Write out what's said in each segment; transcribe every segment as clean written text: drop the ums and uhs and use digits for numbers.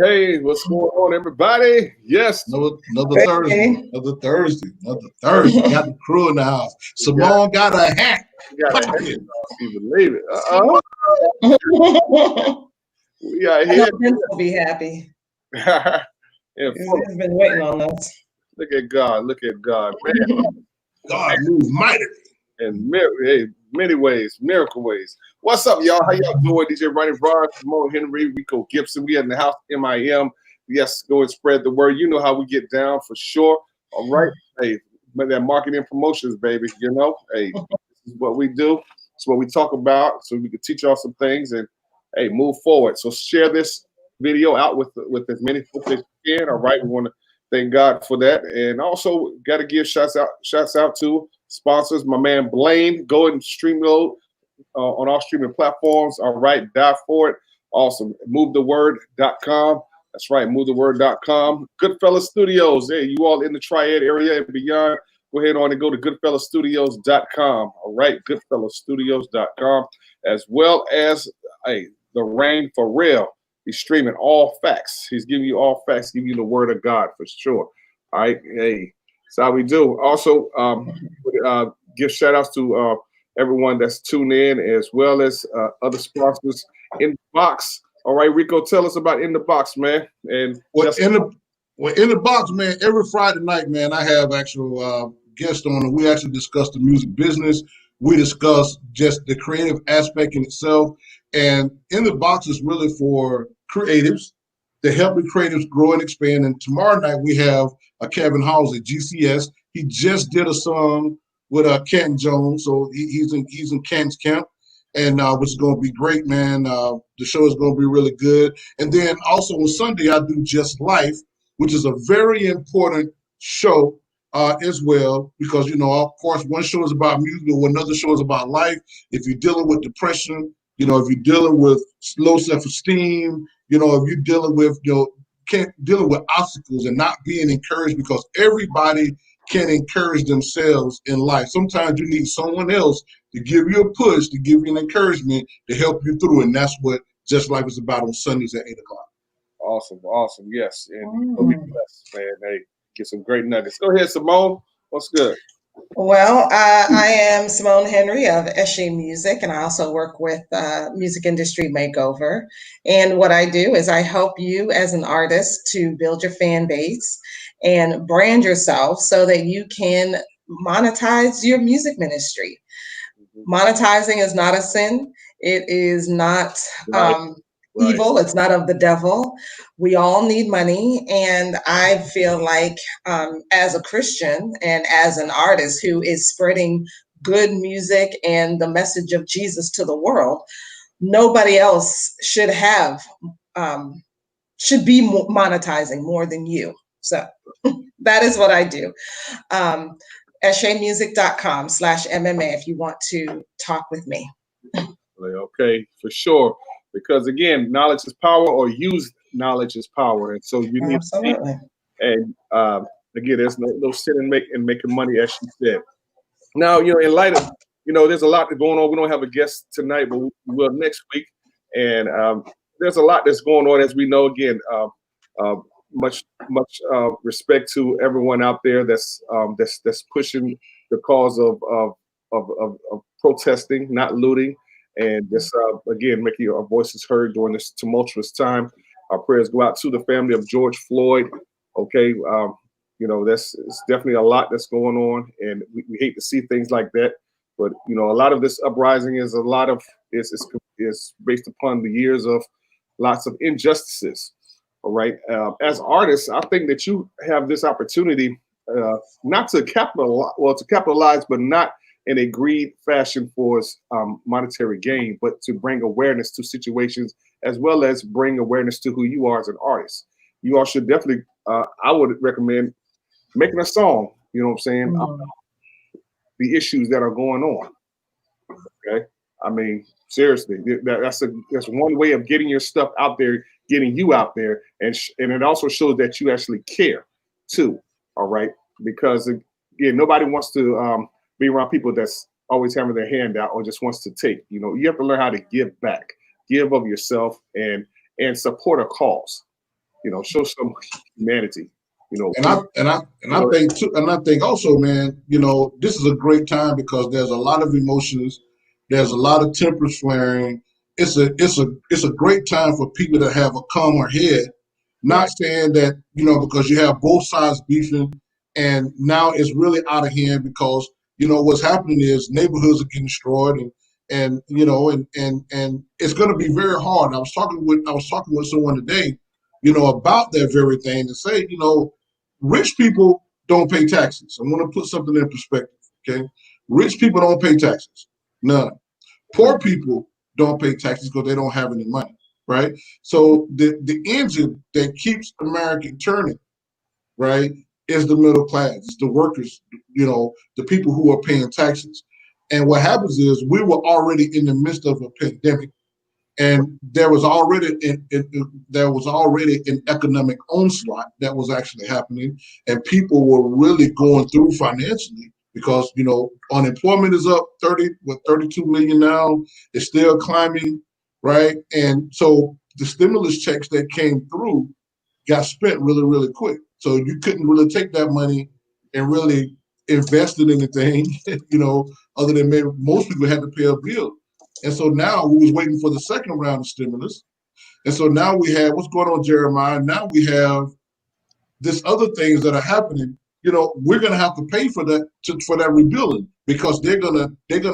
Hey, what's going on, everybody? Yes. Another Thursday. Got the crew in the house. Simone got a hat. We got a Popping. you believe it. We are I here. know Vince will be happy. And He's been waiting on us. look at God. Look at God, man. God moved mightily. In many ways, miracle ways. What's up, y'all? How y'all doing? DJ Ronnie Brown, Simone Henry, Rico Gibson. We in the house, MIM. Yes, go and spread the word. You know how we get down for sure. All right. Hey, but that marketing promotions, baby. You know, hey, this is what we do. It's what we talk about, so we can teach y'all some things and hey, move forward. So share this video out with as many folks as you can. All right, we want to thank God for that, and also got to give shouts out to sponsors. My man Blaine, go and stream load on all streaming platforms. All right, die for it. Awesome. MoveTheWord.com. That's right, MoveTheWord.com. Goodfellas Studios. Hey, you all in the Triad area and beyond, go ahead on and go to GoodfellasStudios.com. All right, GoodfellasStudios.com, as well as the Rain for Real. He's streaming all facts. He's giving you all facts, giving you the word of God for sure. All right, hey, that's how we do. Also, give shout outs to everyone that's tuned in, as well as other sponsors in the box. All right, Rico, tell us about In the Box, man. And In the box, man, every Friday night, man, I have actual guests on, and we actually discuss the music business. We discuss just the creative aspect in itself. And In the Box is really for creatives to help the creatives grow and expand. And tomorrow night we have Kevin Hawes at GCS. He just did a song with Canton Jones, so he's in Canton's camp, and which is going to be great, man. The show is going to be really good. And then also on Sunday I do Just Life, which is a very important show as well, because of course one show is about music, or another show is about life. If you're dealing with depression, if you're dealing with low self-esteem, if you're dealing with dealing with obstacles and not being encouraged, because everybody can encourage themselves in life. Sometimes you need someone else to give you a push, to give you an encouragement, to help you through, and that's what Just Life is about on Sundays at 8 o'clock. Awesome, yes, and we'll be blessed, man. Hey, get some great nuggets. Go ahead, Simone. What's good? Well, I am Simone Henry of Eshe Music, and I also work with Music Industry Makeover. And what I do is I help you as an artist to build your fan base and brand yourself so that you can monetize your music ministry. Monetizing is not a sin. It is not evil. It's not of the devil. We all need money. And I feel like as a Christian and as an artist who is spreading good music and the message of Jesus to the world, nobody else should be monetizing more than you. So that is what I do. eshemusic.com/MMA if you want to talk with me. Okay, for sure. Because again, knowledge is power, or used knowledge is power, and so you need Absolutely. to. And again, there's no sin in making money, as she said. Now, in light of there's a lot going on. We don't have a guest tonight, but we will next week. And there's a lot that's going on, as we know. Again, much respect to everyone out there that's pushing the cause of protesting, not looting, and just again making our voices heard during this tumultuous time. Our prayers go out to the family of George Floyd. Okay, it's definitely a lot that's going on, and we hate to see things like that. But a lot of this uprising is is based upon the years of lots of injustices. All right, as artists, I think that you have this opportunity not to capitalize, but not in a greed fashion for monetary gain, but to bring awareness to situations, as well as bring awareness to who you are as an artist. You all should definitely, I would recommend making a song, you know what I'm saying, the issues that are going on. Okay, I mean, seriously, that's one way of getting your stuff out there, getting you out there, and it also shows that you actually care too. All right, because again, nobody wants to be around people that's always having their hand out or just wants to take. You have to learn how to give back, give of yourself, and support a cause. show some humanity. And I think too, and I think also, man, this is a great time because there's a lot of emotions, there's a lot of tempers flaring. It's a great time for people to have a calmer head. Not saying that because you have both sides beefing, and now it's really out of hand because what's happening is neighborhoods are getting destroyed, and it's going to be very hard. I was talking with someone today, about that very thing to say, rich people don't pay taxes. I want to put something in perspective. Okay, rich people don't pay taxes. None. Poor people don't pay taxes because they don't have any money. Right. So the engine that keeps America turning, right, is the middle class. It's the workers. The people who are paying taxes. And what happens is we were already in the midst of a pandemic. And there was already an economic onslaught that was actually happening, and people were really going through financially because unemployment is up 32 million now. It's still climbing, right? And so the stimulus checks that came through got spent really, really quick. So you couldn't really take that money and really invest in anything, other than maybe most people had to pay a bill. And so now we was waiting for the second round of stimulus. And so now we have what's going on, Jeremiah. Now we have this other things that are happening. We're gonna have to pay for that rebuilding because they're gonna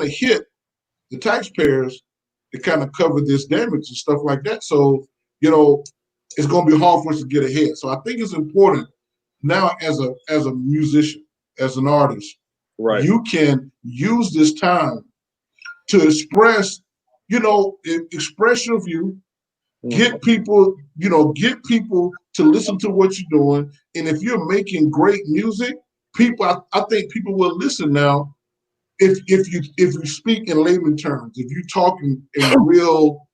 hit the taxpayers to kind of cover this damage and stuff like that. So, it's gonna be hard for us to get ahead. So I think it's important now as a musician, as an artist, you can use this time to express your view, get people to listen to what you're doing. And if you're making great music, I think people will listen now if you speak in layman terms, if you talk in real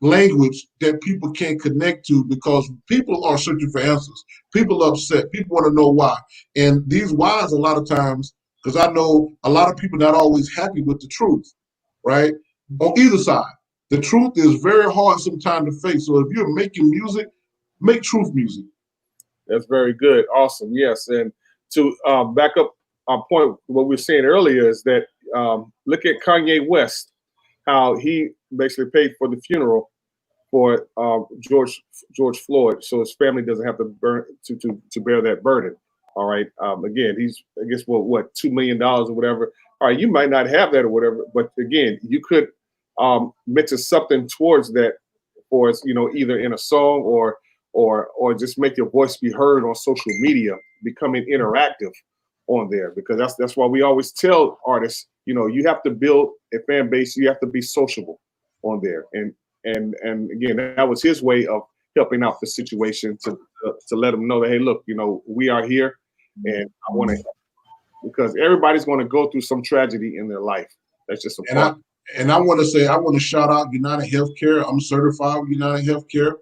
language that people can connect to, because people are searching for answers. People are upset. People want to know why. And these whys a lot of times, because I know a lot of people not always happy with the truth, right? On either side. The truth is very hard sometimes to face. So if you're making music, make truth music. That's very good. Awesome. Yes. And to back up our point, what we were saying earlier is that look at Kanye West, how he basically paid for the funeral for George Floyd, so his family doesn't have to bear that burden. All right. Again, he's I guess what $2 million or whatever. All right, you might not have that or whatever, but again, you could mention something towards that for us, either in a song or just make your voice be heard on social media, becoming interactive on there, because that's why we always tell artists, you have to build a fan base, you have to be sociable on there, and again, that was his way of helping out the situation to let them know that, hey, look, we are here, and I want to, because everybody's going to go through some tragedy in their life. That's just a part. And I want to shout out United Healthcare. I'm certified with United Healthcare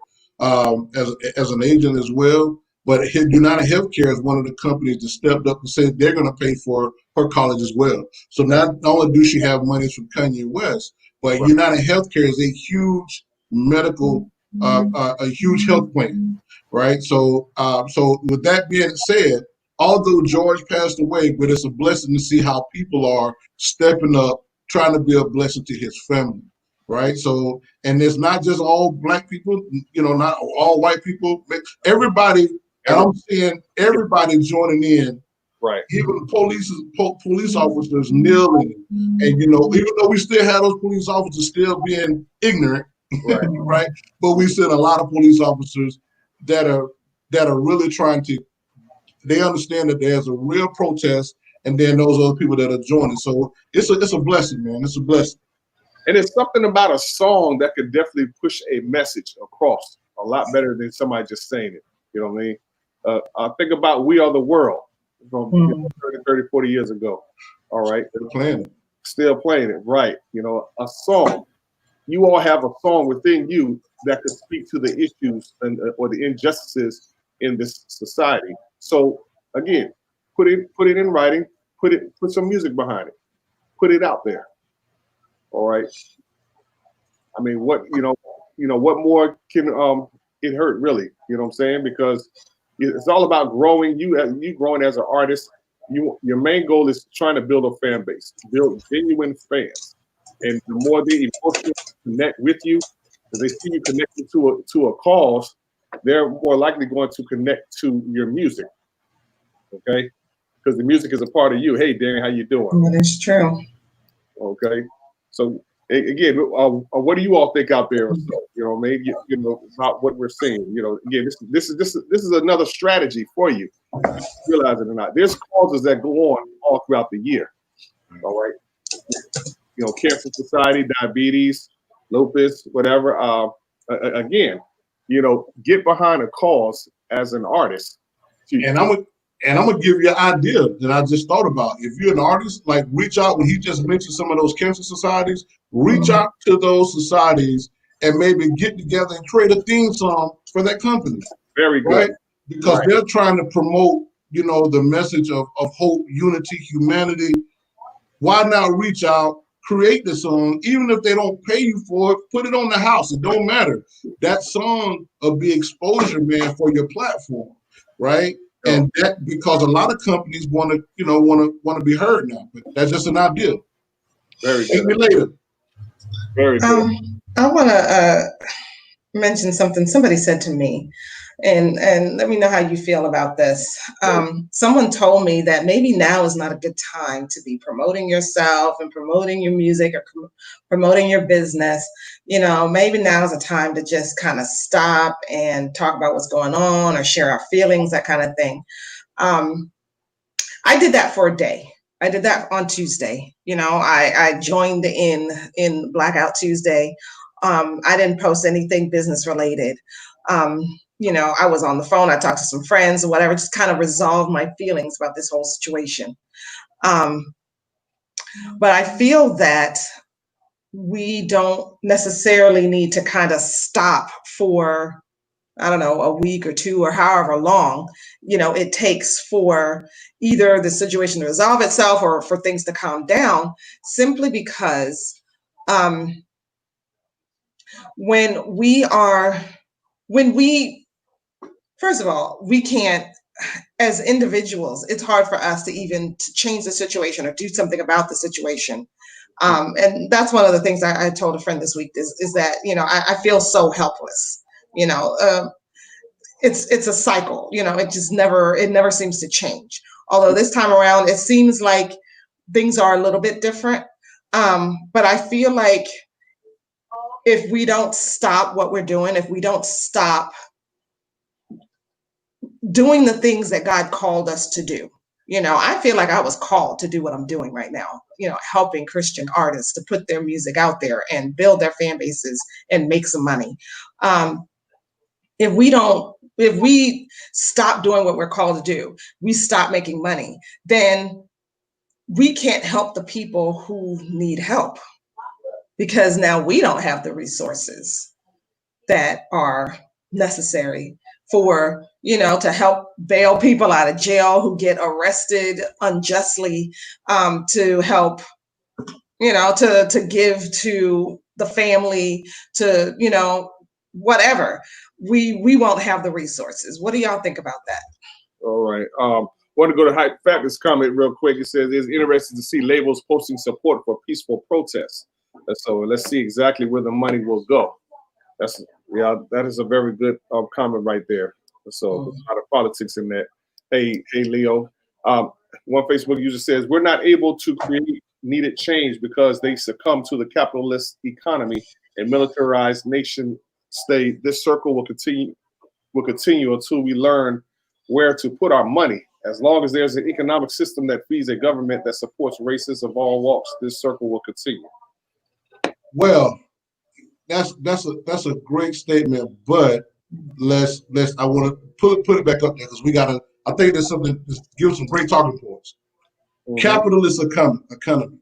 as an agent as well. But United Healthcare is one of the companies that stepped up and said they're going to pay for her college as well. So not only do she have monies from Kanye West, but United Healthcare is a huge medical, a huge health plan, right? So, so with that being said, although George passed away, but it's a blessing to see how people are stepping up, trying to be a blessing to his family, right? So, and it's not just all black people, not all white people, everybody. And I'm seeing everybody joining in, right? Even police officers kneeling, and even though we still have those police officers still being ignorant, right? Right? But we seen a lot of police officers that are really trying to. They understand that there's a real protest, and then those other people that are joining. So it's a blessing, man. It's a blessing. And it's something about a song that could definitely push a message across a lot better than somebody just saying it. You know what I mean? I think about We Are the World from 30, 40 years ago. All right. Still playing it. Right. A song. You all have a song within you that could speak to the issues or the injustices in this society. So again, put it in writing, put some music behind it, put it out there. All right. I mean, what more can it hurt really. You know what I'm saying? Because it's all about growing. You growing as an artist. Your main goal is trying to build a fan base, build genuine fans, and the more they emotionally connect with you, as they see you connected to a cause, they're more likely going to connect to your music. Okay, because the music is a part of you. Hey, Danny, how you doing? That is true. Okay, so again, what do you all think out there? So, maybe about what we're seeing. Again, this is another strategy for you. Realize it or not, there's causes that go on all throughout the year. All right, Cancer Society, diabetes, lupus, whatever. Again, get behind a cause as an artist. And I'm gonna give you an idea that I just thought about. If you're an artist, like reach out when he just mentioned some of those cancer societies, reach out to those societies and maybe get together and create a theme song for that company. Very good. Right? Because they're trying to promote, the message of hope, unity, humanity. Why not reach out, create the song, even if they don't pay you for it, put it on the house. It don't matter. That song will be exposure, man, for your platform, right? And that because a lot of companies want to be heard now. But that's just an idea. Very good. Later. Very good. I want to mention something somebody said to me, and let me know how you feel about this. Someone told me that maybe now is not a good time to be promoting yourself and promoting your music or promoting your business. Maybe now is a time to just kind of stop and talk about what's going on or share our feelings, that kind of thing. I did that for a day. I did that on Tuesday. I joined in Blackout Tuesday. I didn't post anything business related. I was on the phone. I talked to some friends or whatever, just kind of resolve my feelings about this whole situation. But I feel that we don't necessarily need to kind of stop for, I don't know, a week or two or however long, it takes for either the situation to resolve itself or for things to calm down, simply because first of all, we can't, as individuals, it's hard for us to even to change the situation or do something about the situation. And that's one of the things I told a friend this week is that, I feel so helpless. It's a cycle, it never seems to change. Although this time around, it seems like things are a little bit different. But I feel like if we don't stop what we're doing, if we don't stop doing the things that God called us to do. I feel like I was called to do what I'm doing right now, helping Christian artists to put their music out there and build their fan bases and make some money. If we stop doing what we're called to do, we stop making money, then we can't help the people who need help, because now we don't have the resources that are necessary for, to help bail people out of jail who get arrested unjustly, to help, to give to the family, to, whatever. We won't have the resources. What do y'all think about that? All right. Want to go to Hype Fabulous comment real quick. It says it's interesting to see labels posting support for peaceful protests. So let's see exactly where the money will go. That is a very good comment right there. So there's a lot of politics in that. Hey Leo. One Facebook user says we're not able to create needed change because they succumb to the capitalist economy and militarized nation state. This circle will continue until we learn where to put our money. As long as there's an economic system that feeds a government that supports racists of all walks, this circle will continue. Well, that's a great statement, but I want to put it back up there because I think there's something that gives some great talking points. Capitalist economy.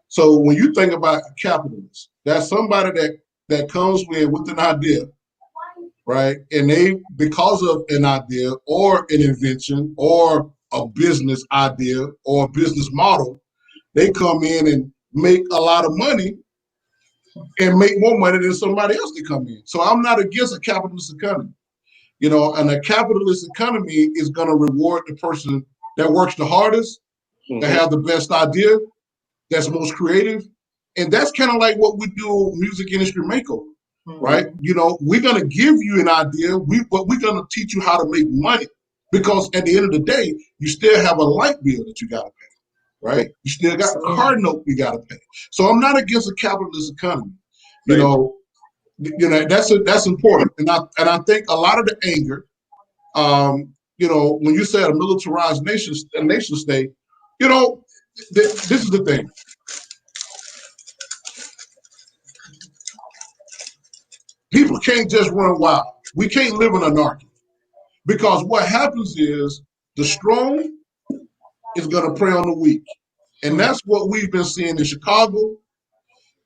So when you think about a capitalist, that's somebody that comes with an idea, right? And they, because of an idea or an invention or a business idea or a business model, they come in and make a lot of money and make more money than somebody else that come in. So I'm not against a capitalist economy. You know, and a capitalist economy is going to reward the person that works the hardest, that have the best idea, that's most creative. And that's kind of like what we do music industry makeover, right? You know, we're going to give you an idea, but we're going to teach you how to make money, because at the end of the day, you still have a light bill that you got to pay, right? You still got a car note you got to pay. So I'm not against a capitalist economy. You know, that's important. And I think a lot of the anger, you know, when you say a militarized nation state, you know, this is the thing. People can't just run wild. We can't live in anarchy, because what happens is the strong is going to prey on the weak. And that's what we've been seeing in Chicago.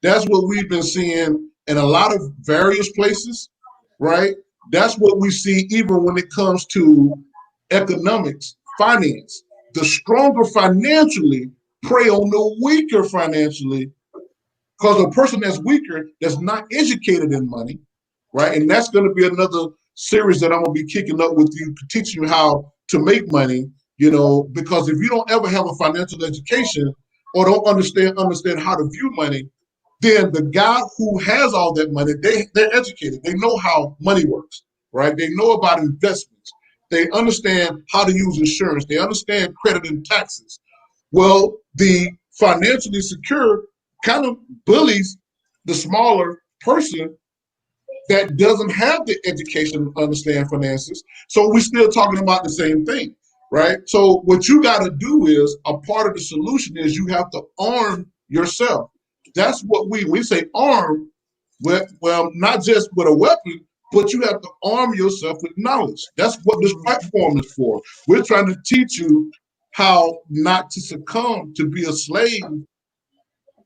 That's what we've been seeing in a lot of various places, right? That's what we see even when it comes to economics, finance. The stronger financially prey on the weaker financially, because a person that's weaker, that's not educated in money, right? And that's going to be another series that I'm going to be kicking up with you, teaching you how to make money, you know, because if you don't ever have a financial education or don't understand how to view money, then the guy who has all that money, they're educated. They know how money works, right? They know about investments. They understand how to use insurance. They understand credit and taxes. Well, the financially secure kind of bullies the smaller person that doesn't have the education to understand finances. So we're still talking about the same thing, right? So what you got to do is, a part of the solution is you have to arm yourself. That's what we say arm with, well, not just with a weapon, but you have to arm yourself with knowledge. That's what this platform is for. We're trying to teach you how not to succumb to be a slave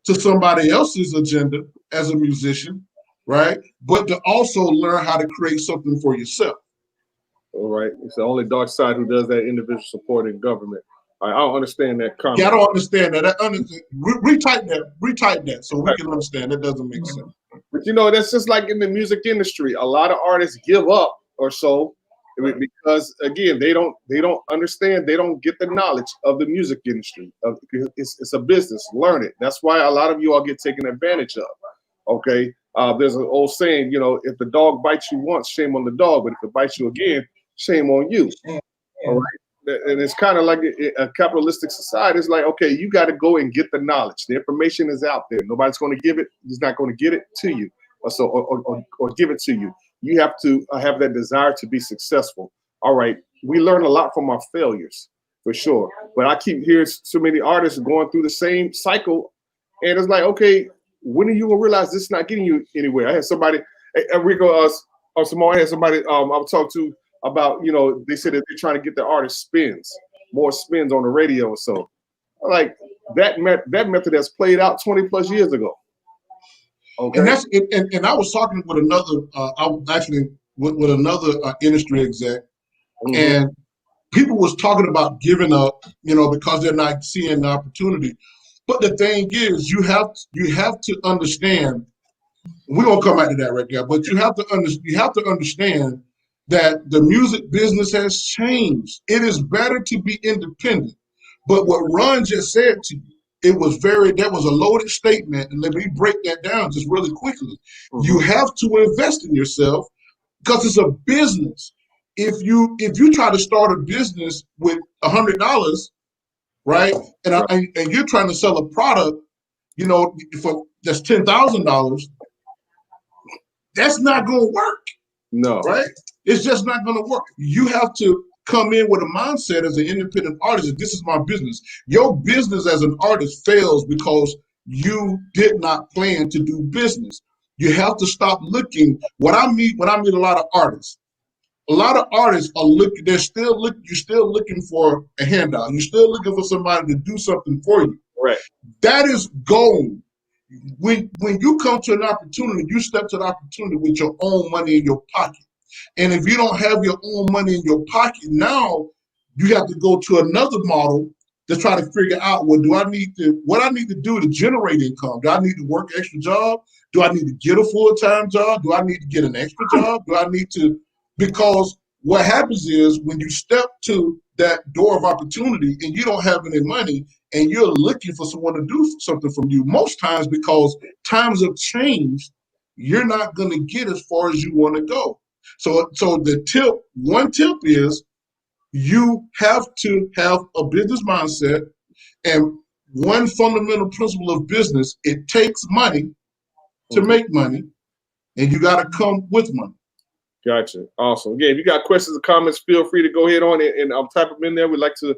to somebody else's agenda as a musician, right? But to also learn how to create something for yourself. All right. It's the only dark side who does that individual supporting government. I don't understand that comment. Yeah, I don't understand that. Retype that so we can understand. That doesn't make sense. But you know, that's just like in the music industry. A lot of artists give up or so because again, they don't understand. They don't get the knowledge of the music industry. It's a business. Learn it. That's why a lot of you all get taken advantage of. Okay. There's an old saying, you know, if the dog bites you once, shame on the dog. But if it bites you again, shame on you. Yeah. All right. And it's kind of like a capitalistic society. It's like, okay, you got to go and get the knowledge. The information is out there. Nobody's going to give it. He's not going to get it to you, or give it to you. You have to have that desire to be successful. All right, we learn a lot from our failures, for sure. But I keep hearing so many artists going through the same cycle, and it's like, okay, when are you gonna realize this is not getting you anywhere? I had somebody, Enrico, Simone, I had somebody I was talking to about, you know, they said that they're trying to get the artist more spins on the radio. So like that method has played out 20 plus years ago. Okay. And I was talking with another, I was actually with another industry exec, and people was talking about giving up, you know, because they're not seeing the opportunity. But the thing is, you have to understand. We're gonna come back to that right there, but you have to understand that the music business has changed. It is better to be independent. But what Ron just said to you, that was a loaded statement, and let me break that down just really quickly. You have to invest in yourself because it's a business. If you try to start a business with $100, right, and you're trying to sell a product, you know, for that's $10,000, that's not going to work. No. Right? It's just not going to work. You have to come in with a mindset as an independent artist that this is my business. Your business as an artist fails because you did not plan to do business. You have to stop looking. When I meet a lot of artists are looking, you're still looking for a handout. You're still looking for somebody to do something for you. Right. That is gold. When you come to an opportunity, you step to the opportunity with your own money in your pocket. And if you don't have your own money in your pocket, now you have to go to another model to try to figure out what I need to do to generate income. Do I need to work an extra job? Do I need to get a full-time job? Do I need to get an extra job? Do I need to, because what happens is when you step to that door of opportunity and you don't have any money and you're looking for someone to do something from you, most times because times have changed, you're not going to get as far as you want to go. So one tip is you have to have a business mindset, and one fundamental principle of business, it takes money to make money, and you got to come with money. Gotcha. Awesome. Again, if you got questions or comments, feel free to go ahead on and type them in there. We'd like to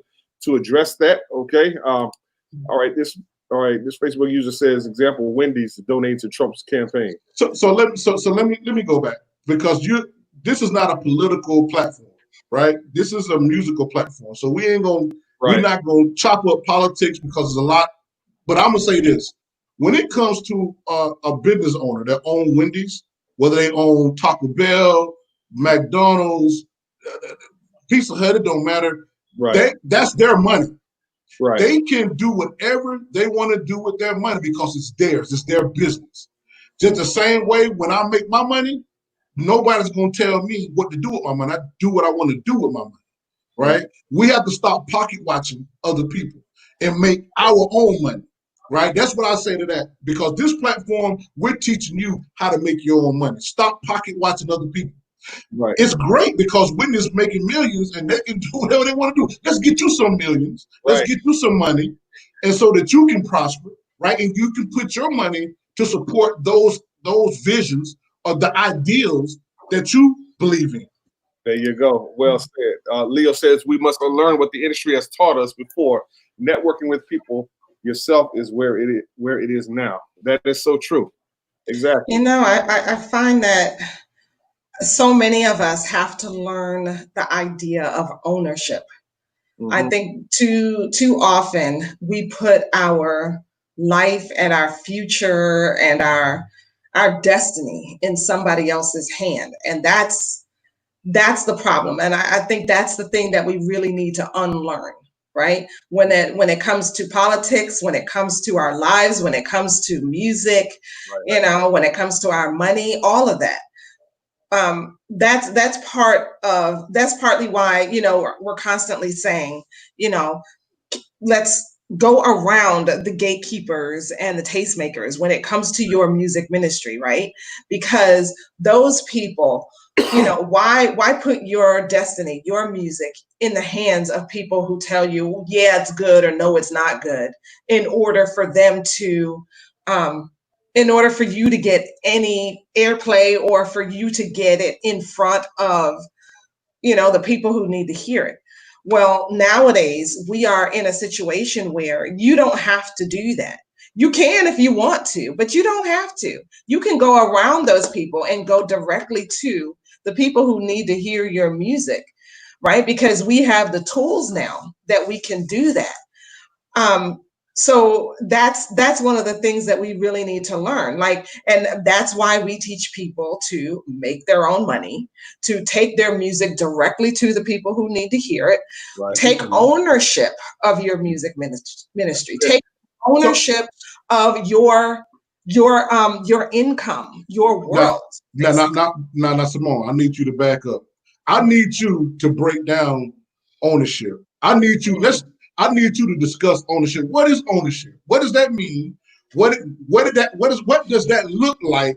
address that. Okay. All right. This Facebook user says, example, Wendy's donating to Trump's campaign. So let me go back, because this is not a political platform, right? This is a musical platform. So we're not gonna chop up politics, because there's a lot. But I'm gonna say this: when it comes to a business owner that owns Wendy's, whether they own Taco Bell, McDonald's, Pizza Hut, it don't matter. Right. That's their money. Right. They can do whatever they want to do with their money because it's theirs. It's their business. Just the same way, when I make my money, nobody's going to tell me what to do with my money. I do what I want to do with my money, right? We have to stop pocket watching other people and make our own money, right? That's what I say to that, because this platform, we're teaching you how to make your own money. Stop pocket watching other people. Right. It's great because Wendy's making millions and they can do whatever they want to do. Let's get you some millions. Let's get you some money, and so that you can prosper, right? And you can put your money to support those visions or the ideals that you believe in. There you go. Well said. Leo says we must learn what the industry has taught us before. Networking with people yourself is where it is now. That is so true. Exactly. You know, I find that so many of us have to learn the idea of ownership. I think too often we put our life and our future and our destiny in somebody else's hand, and that's the problem. And I think that's the thing that we really need to unlearn, right? When it comes to politics, when it comes to our lives, when it comes to music, when it comes to our money, all of that. That's partly why, we're constantly saying, let's go around the gatekeepers and the tastemakers when it comes to your music ministry, right? Because those people, why put your destiny, your music in the hands of people who tell you, yeah, it's good, or no, it's not good, in order for them to in order for you to get any airplay, or for you to get it in front of, the people who need to hear it. Well, nowadays we are in a situation where you don't have to do that. You can if you want to, but you don't have to. You can go around those people and go directly to the people who need to hear your music, right? Because we have the tools now that we can do that. So that's one of the things that we really need to learn. And that's why we teach people to make their own money, to take their music directly to the people who need to hear it, take ownership of your music ministry, take ownership of your income, your world. Now, Simone, I need you to back up. I need you to break down ownership. I need you to discuss ownership. What is ownership? What does that mean? What does that look like,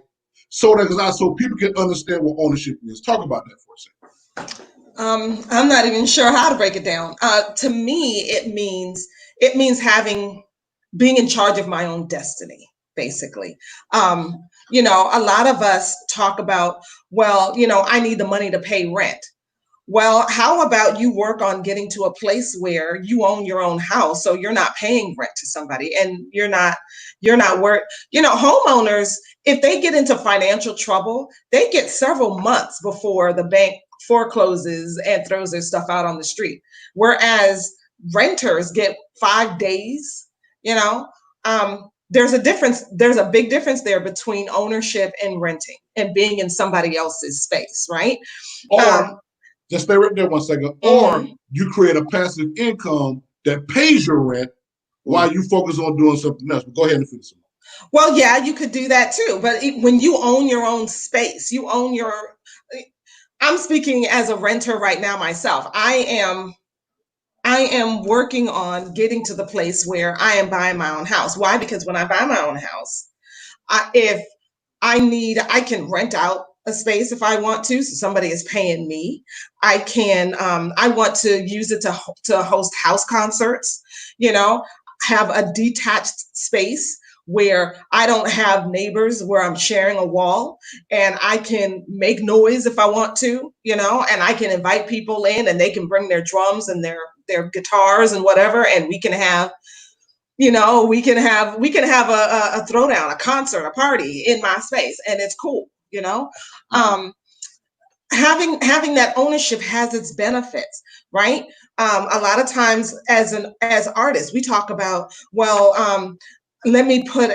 so people can understand what ownership is? Talk about that for a second. I'm not even sure how to break it down. To me, it means being in charge of my own destiny, basically. A lot of us talk about, well, I need the money to pay rent. Well, how about you work on getting to a place where you own your own house, so you're not paying rent to somebody, and you're not homeowners, if they get into financial trouble, they get several months before the bank forecloses and throws their stuff out on the street. Whereas renters get 5 days, there's a difference. There's a big difference there between ownership and renting and being in somebody else's space, right? Or just stay right there 1 second. Or you create a passive income that pays your rent while you focus on doing something else. But go ahead and finish it. Well, yeah, you could do that too. But when you own your own space, you own I'm speaking as a renter right now myself. I am working on getting to the place where I am buying my own house. Why? Because when I buy my own house, if I can rent out a space if I want to. So somebody is paying me. I want to use it to host house concerts, you know, have a detached space where I don't have neighbors, where I'm sharing a wall, and I can make noise if I want to, and I can invite people in and they can bring their drums and their guitars and whatever, and we can have a throwdown, a concert, a party in my space, and it's cool. Um, having that ownership has its benefits, right? A lot of times, as artists, we talk about, well, let me put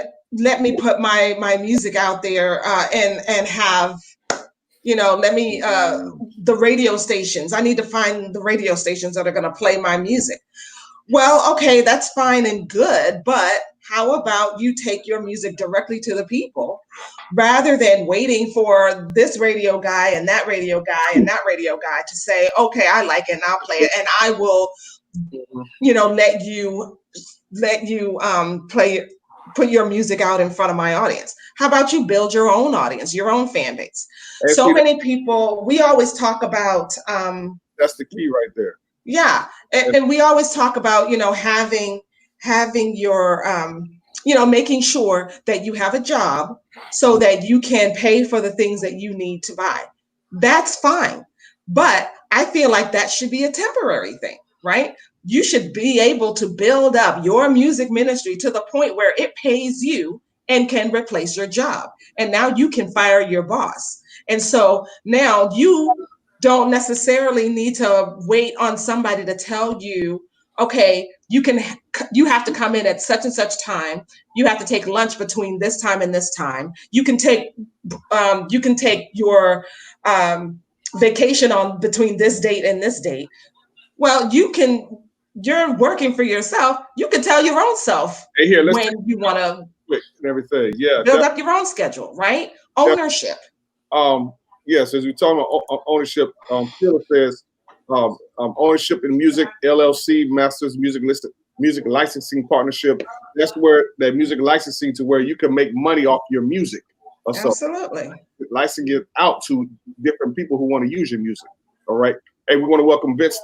my music out there, and have let me the radio stations. I need to find the radio stations that are going to play my music. Well, okay, that's fine and good, but how about you take your music directly to the people rather than waiting for this radio guy and that radio guy and that radio guy to say, okay, I like it and I'll play it and I will, let you play put your music out in front of my audience. How about you build your own audience, your own fan base? And So see, many people, we always talk about that's the key right there. yeah, and we always talk about having your making sure that you have a job so that you can pay for the things that you need to buy. That's fine, but I feel like that should be a temporary thing, right? You should be able to build up your music ministry to the point where it pays you and can replace your job, and now you can fire your boss, and so now you don't necessarily need to wait on somebody to tell you, okay, you have to come in at such and such time. You have to take lunch between this time and this time. You can take your vacation on between this date and this date. Well, you're working for yourself. You can tell your own self Hey, here, let's when take you want to quick and everything. Yeah, build up your own schedule, right? Ownership. Um, yes, as we talk about ownership, Phil says ownership in music LLC, Masters Music Licensing Partnership. That's where that music licensing to where you can make money off your music. So Absolutely. licensing it out to different people who want to use your music. All right. Hey, we want to welcome Vince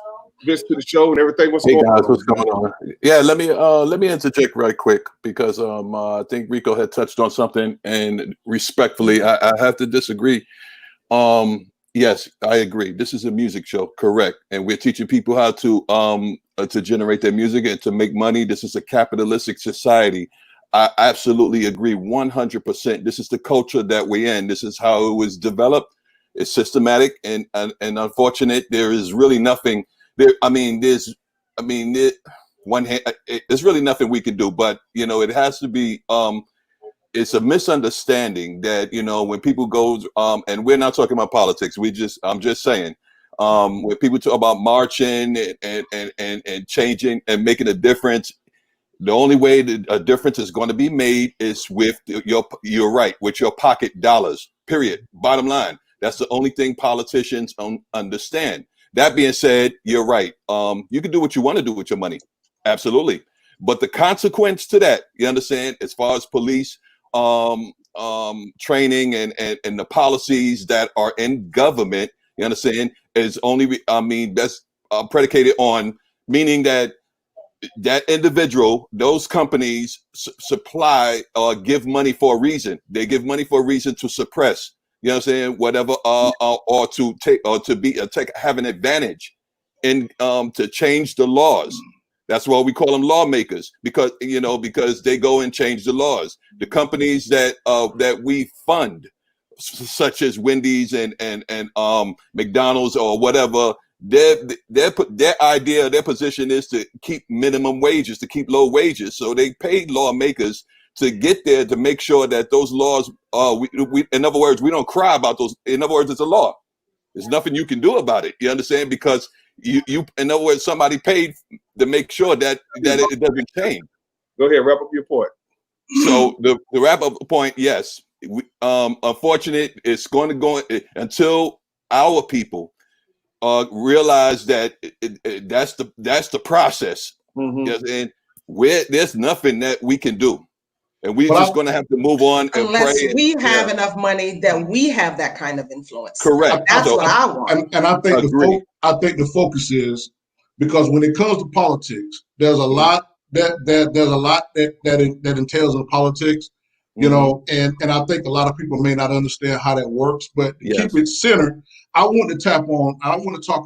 to the show and everything. Hey guys, what's going on? Yeah, let me interject right quick because I think Rico had touched on something, and respectfully, I have to disagree. Yes, I agree. This is a music show, correct, and we're teaching people how to generate their music and to make money. This is a capitalistic society. I absolutely agree 100%. This is the culture that we're in. This is how it was developed. It's systematic and unfortunate. There is really nothing. There's really nothing we can do, but it has to be. It's a misunderstanding that when people go, and we're not talking about politics. I'm just saying, when people talk about marching and changing and making a difference, the only way that a difference is going to be made is with you're right, with your pocket dollars. Period. Bottom line. That's the only thing politicians understand. That being said, you're right. You can do what you want to do with your money. Absolutely. But the consequence to that, you understand, as far as police training and the policies that are in government, you understand, is only, that's predicated on meaning that individual, those companies supply or give money for a reason. They give money for a reason to suppress, you know what I'm saying, whatever, or to take, or to be have an advantage in to change the laws. That's why we call them lawmakers, because they go and change the laws. The companies that we fund, such as Wendy's and McDonald's or whatever, their idea, their position is to keep minimum wages, to keep low wages. So they pay lawmakers to get there to make sure that those laws, we in other words, we don't cry about those. In other words, it's a law. There's nothing you can do about it. You understand? Because you in other words, somebody paid to make sure that it doesn't change. Go ahead, wrap up your point. So the wrap up point, yes. Unfortunate, it's going to go until our people realize that that's the process. Yes, and there's nothing that we can do, and we're just going to have to move on and unless pray. we have enough money that we have that kind of influence. Correct. That's what I want. And I think agree. the focus is, because when it comes to politics, there's a lot that entails in politics, you know, and I think a lot of people may not understand how that works. But to keep it centered, I want to talk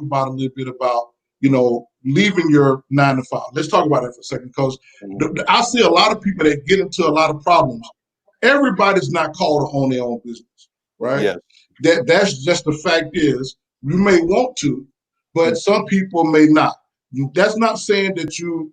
about a little bit about, you know, leaving your 9 to 5. Let's talk about that for a second, because I see a lot of people that get into a lot of problems. Everybody's not called to own their own business, right? Yes. That's just the fact is, you may want to, but some people may not. That's not saying that you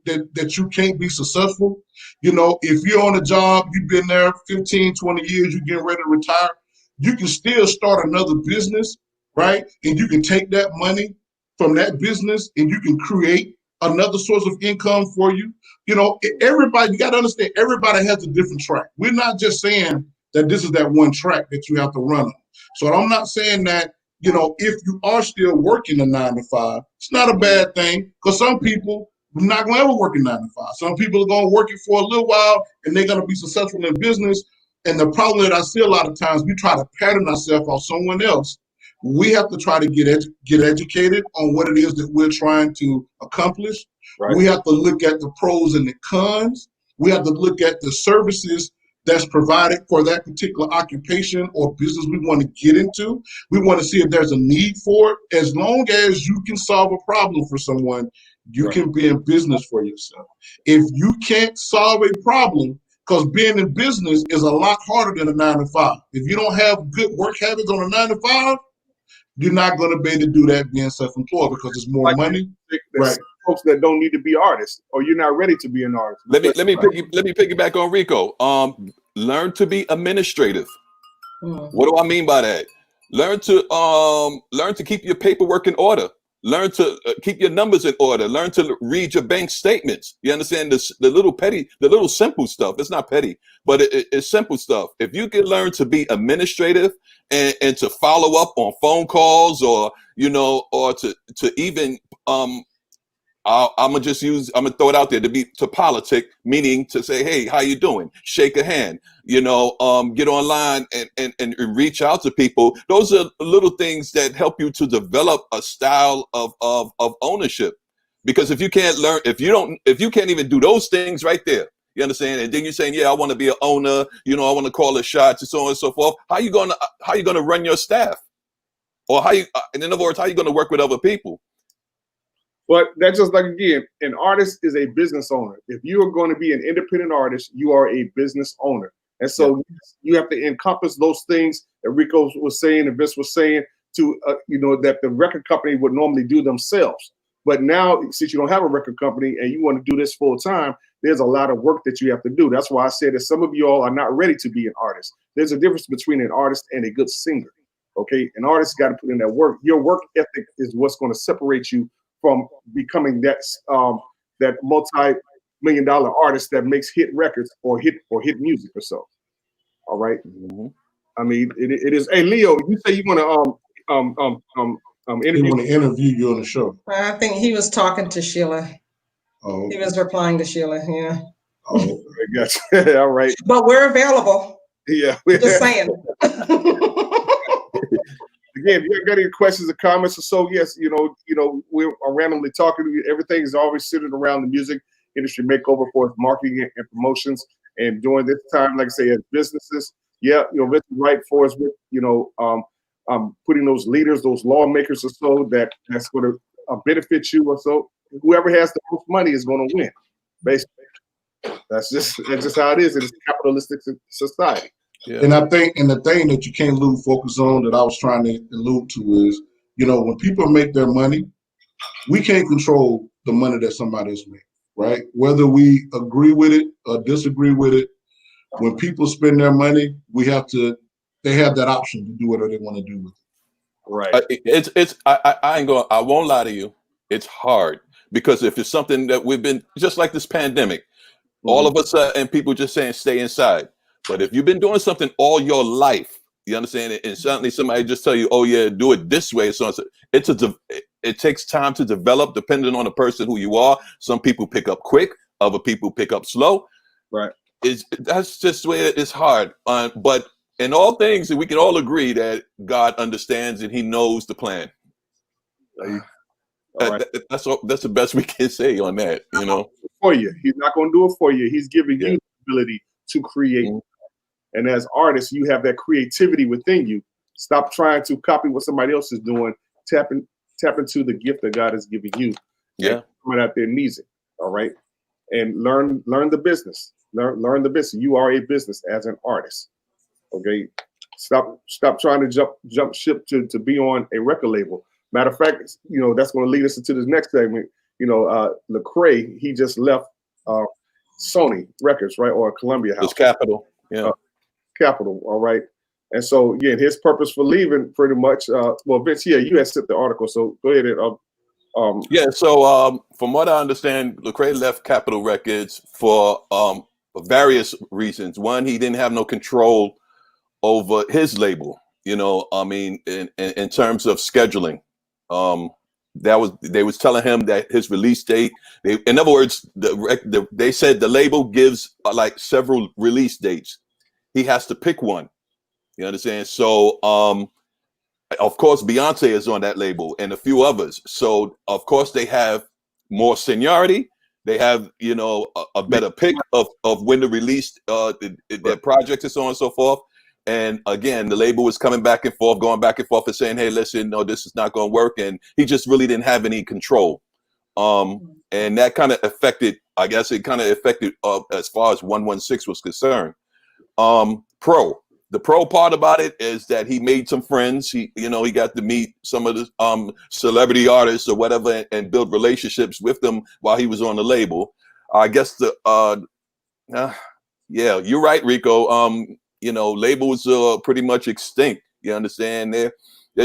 can't be successful. You know, if you're on a job, you've been there 15, 20 years, you're getting ready to retire, you can still start another business, right? And you can take that money from that business and you can create another source of income for you. You know, everybody, you got to understand, everybody has a different track. We're not just saying that this is that one track that you have to run on. So I'm not saying that, you know, if you are still working a 9 to 5, it's not a bad thing, because some people are not going to ever work a 9 to 5. Some people are going to work it for a little while and they're going to be successful in business. And the problem that I see a lot of times, we try to pattern ourselves off someone else. We have to try to get educated on what it is that we're trying to accomplish. Right. We have to look at the pros and the cons. We have to look at the services that's provided for that particular occupation or business we want to get into. We want to see if there's a need for it. As long as you can solve a problem for someone, you can be in business for yourself. If you can't solve a problem, because being in business is a lot harder than a 9 to 5. If you don't have good work habits on a 9 to 5, you're not going to be able to do that being self-employed, because it's more money. Right. Folks that don't need to be artists, or you're not ready to be an artist. Let me piggyback on Rico. Learn to be administrative. What do I mean by that? Learn to keep your paperwork in order. Learn to keep your numbers in order. Learn to read your bank statements. You understand the little petty, the little simple stuff. It's not petty, but it's simple stuff. If you can learn to be administrative and to follow up on phone calls, or or to even I'm gonna throw it out there, to politic, meaning to say, hey, how you doing? Shake a hand, get online and reach out to people. Those are little things that help you to develop a style of ownership. Because if you can't even do those things right there, you understand? And then you're saying, yeah, I want to be an owner, I want to call the shots and so on and so forth. How you gonna run your staff? Or in other words, how you gonna work with other people? But that's just like, again, an artist is a business owner. If you are going to be an independent artist, you are a business owner. And so you have to encompass those things that Rico was saying and Vince was saying, to, that the record company would normally do themselves. But now, since you don't have a record company and you want to do this full time, there's a lot of work that you have to do. That's why I said that some of you all are not ready to be an artist. There's a difference between an artist and a good singer. Okay, an artist got to put in that work. Your work ethic is what's going to separate you from becoming that multi-million-dollar artist that makes hit records or hit music or so. All right. I mean, it is. Hey, Leo, you say you want to interview? He want to interview you on the show. I think he was talking to Sheila. Oh, okay. He was replying to Sheila. Yeah. Oh, I gotcha. All right. But we're available. Yeah. Just saying. Again, if you got any questions or comments or so, yes, we're randomly talking. Everything is always centered around the music industry makeover for marketing and promotions. And during this time, like I say, as businesses, Vince is right for us with, putting those leaders, those lawmakers or so that's going to benefit you or so. Whoever has the most money is going to win, basically. That's just how it is in this capitalistic society. Yeah. And I think, the thing that you can't lose focus on, that I was trying to allude to, is, when people make their money, we can't control the money that somebody else makes, right? Whether we agree with it or disagree with it, when people spend their money, they have that option to do whatever they want to do with it. Right. I won't lie to you. It's hard, because if it's something that we've been, just like this pandemic, all of us and people just saying stay inside. But if you've been doing something all your life, You understand? And certainly somebody just tell you, oh yeah, do it this way. So it takes time to develop depending on the person who you are. Some people pick up quick, other people pick up slow. Right. That's just the way it's hard. But in all things, we can all agree that God understands and he knows the plan. All right. That's the best we can say on that, you know. For you. He's not going to do it for you. He's giving you the ability to create. Mm-hmm. And as artists, you have that creativity within you. Stop trying to copy what somebody else is doing. Tap into the gift that God has given you. Yeah. Coming out there and music. All right. And learn the business. Learn the business. You are a business as an artist. Okay. Stop trying to jump ship to be on a record label. Matter of fact, you know, that's going to lead us into this next segment. You know, Lecrae, he just left Sony Records, right? Or Columbia House. It's Capitol. Yeah. Capitol, all right. And so again, his purpose for leaving pretty much, well, Vince, yeah, you had sent the article, so go ahead and so from what I understand, Lecrae left Capitol Records for various reasons. One, he didn't have no control over his label, you know, I mean, in terms of scheduling. They was telling him that his release date, in other words, they said the label gives like several release dates. He has to pick one. You understand? So, of course, Beyonce is on that label and a few others. So, of course, they have more seniority. They have, you know, a better pick of when to release their project and so on and so forth. And again, the label was coming back and forth, going back and forth and saying, hey, listen, no, this is not going to work. And he just really didn't have any control. And that kind of affected, I guess it kind of affected as far as 116 was concerned. The pro part about it is that he made some friends. He got to meet some of the celebrity artists or whatever and build relationships with them while he was on the label. I guess yeah, you're right, Rico. You know, labels are pretty much extinct. You understand? They're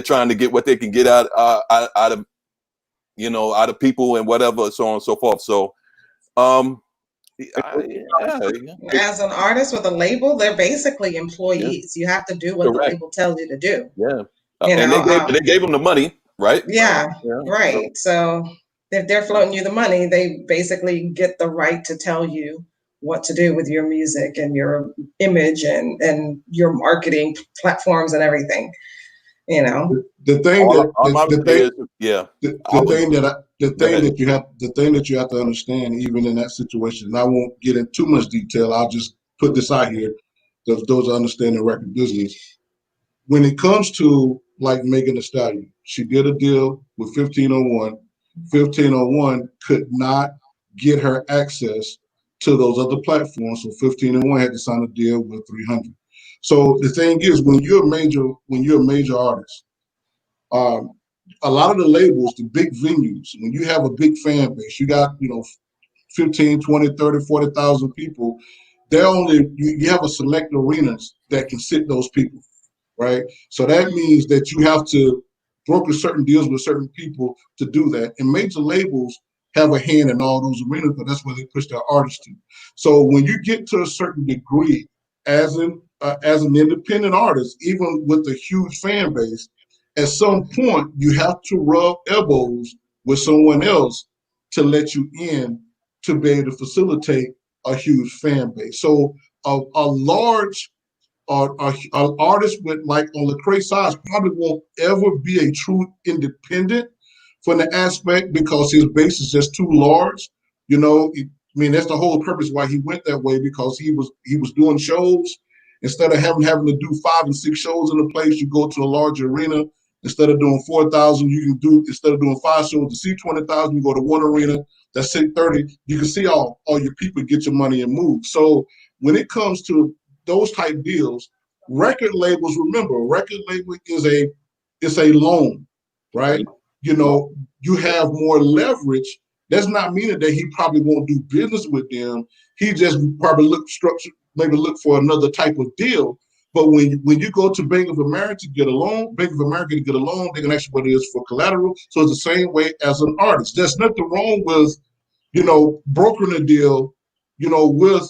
trying to get what they can get out of people and whatever, so on and so forth. So, as an artist with a label, they're basically employees. You have to do what the label tells you to do. Yeah, they gave them the money, right? Yeah, right. So if they're floating you the money, they basically get the right to tell you what to do with your music and your image and your marketing platforms and everything. You know, the thing that you have to understand, even in that situation, and I won't get into too much detail. I'll just put this out here. Those that understand the record business. When it comes to like Megan Thee Stallion, she did a deal with 1501. 1501 could not get her access to those other platforms, so 1501 had to sign a deal with 300. So the thing is, when you're a major artist, a lot of the labels, the big venues, when you have a big fan base, you got 15, 20, 30, 40,000 people. You have a select arenas that can sit those people, right? So that means that you have to broker certain deals with certain people to do that. And major labels have a hand in all those arenas, but that's where they push their artists to. So when you get to a certain degree, as an independent artist, even with a huge fan base, at some point you have to rub elbows with someone else to let you in to be able to facilitate a huge fan base. So a large an artist with, like on Lecrae's side, probably won't ever be a true independent from the aspect because his base is just too large. That's the whole purpose why he went that way, because he was doing shows. Instead of having to do 5 and 6 shows in a place, you go to a larger arena. Instead of doing 4,000, instead of doing 5 shows to see 20,000, you go to one arena that's 630. You can see all your people, get your money and move. So when it comes to those type deals, record labels, remember, record label is a loan, right? You have more leverage. That's not meaning that he probably won't do business with them. He just probably look for another type of deal. But when you go to Bank of America to get a loan, they can ask you what it is for collateral. So it's the same way as an artist. There's nothing wrong with, brokering a deal, with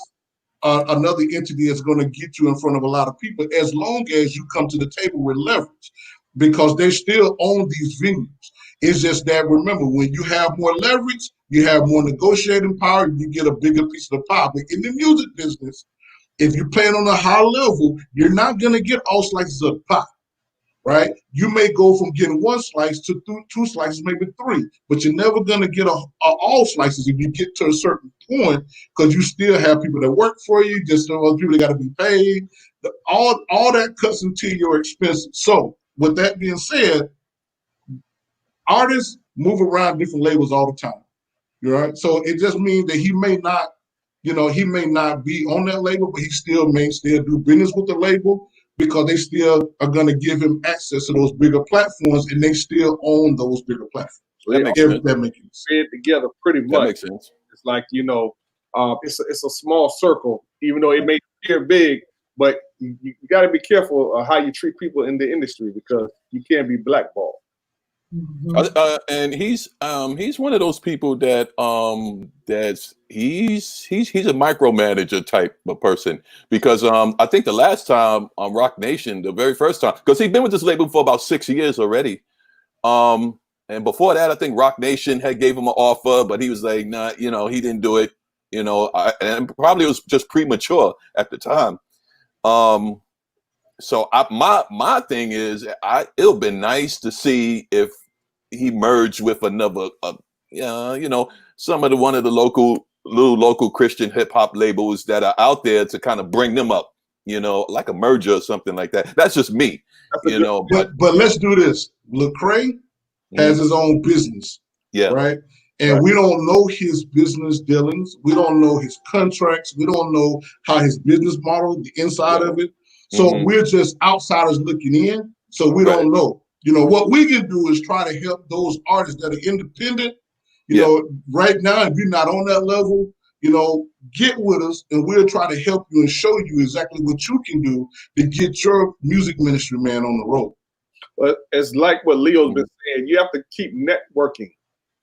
another entity that's going to get you in front of a lot of people, as long as you come to the table with leverage, because they still own these venues. It's just that, remember, when you have more leverage, you have more negotiating power, you get a bigger piece of the pie. But in the music business, if you're playing on a high level, you're not going to get all slices of the pie, right? You may go from getting one slice to two slices, maybe three, but you're never going to get all slices if you get to a certain point, because you still have people that work for you, just other people that got to be paid. All that cuts into your expenses. So with that being said, artists move around different labels all the time. Right? So it just means that he may not, he may not be on that label, but he still may do business with the label, because they still are going to give him access to those bigger platforms, and they still own those bigger platforms. So that makes sense. That makes sense. Fit together pretty much. That makes sense. It's like, it's a small circle, even though it may appear big, but you got to be careful of how you treat people in the industry, because you can't be blackballed. And he's one of those people that he's a micromanager type of person, because I think the last time on Rock Nation, the very first time, because he's been with this label for about 6 years already, and before that I think Rock Nation had gave him an offer, but he was like, nah, he didn't do it, and probably it was just premature at the time. So my thing is, it'll be nice to see if he merged with another, some of one of the local Christian hip hop labels that are out there, to kind of bring them up, like a merger or something like that. That's just me, But let's do this. Lecrae has his own business, right? And we don't know his business dealings. We don't know his contracts. We don't know how his business model, the inside of it. So we're just outsiders looking in. So we don't know. What we can do is try to help those artists that are independent. Right now, if you're not on that level, get with us, and we'll try to help you and show you exactly what you can do to get your music ministry, man, on the road. But it's like what Leo's been saying, you have to keep networking.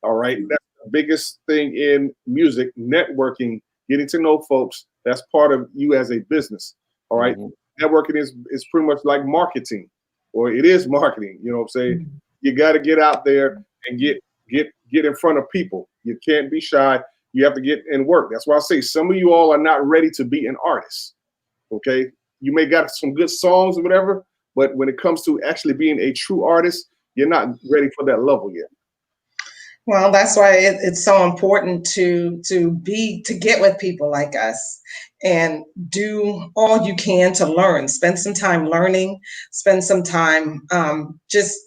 All right. That's the biggest thing in music, networking, getting to know folks. That's part of you as a business. All right. Networking is pretty much like marketing, or it is marketing. You know what I'm saying? You got to get out there and get in front of people. You can't be shy. You have to get in work. That's why I say some of you all are not ready to be an artist. Okay. You may got some good songs or whatever, but when it comes to actually being a true artist, you're not ready for that level yet. Well, that's why it's so important to get with people like us and do all you can to learn. Spend some time learning. Spend some time just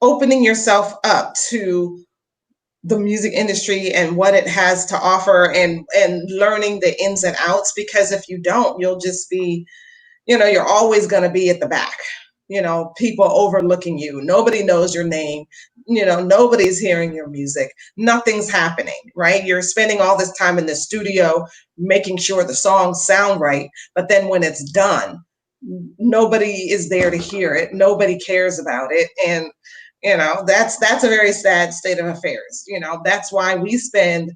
opening yourself up to the music industry and what it has to offer, and learning the ins and outs. Because if you don't, you'll just be, you're always going to be at the back. People overlooking you. Nobody knows your name. Nobody's hearing your music. Nothing's happening, right? You're spending all this time in the studio making sure the songs sound right. But then when it's done, nobody is there to hear it. Nobody cares about it. And, that's a very sad state of affairs. That's why we spend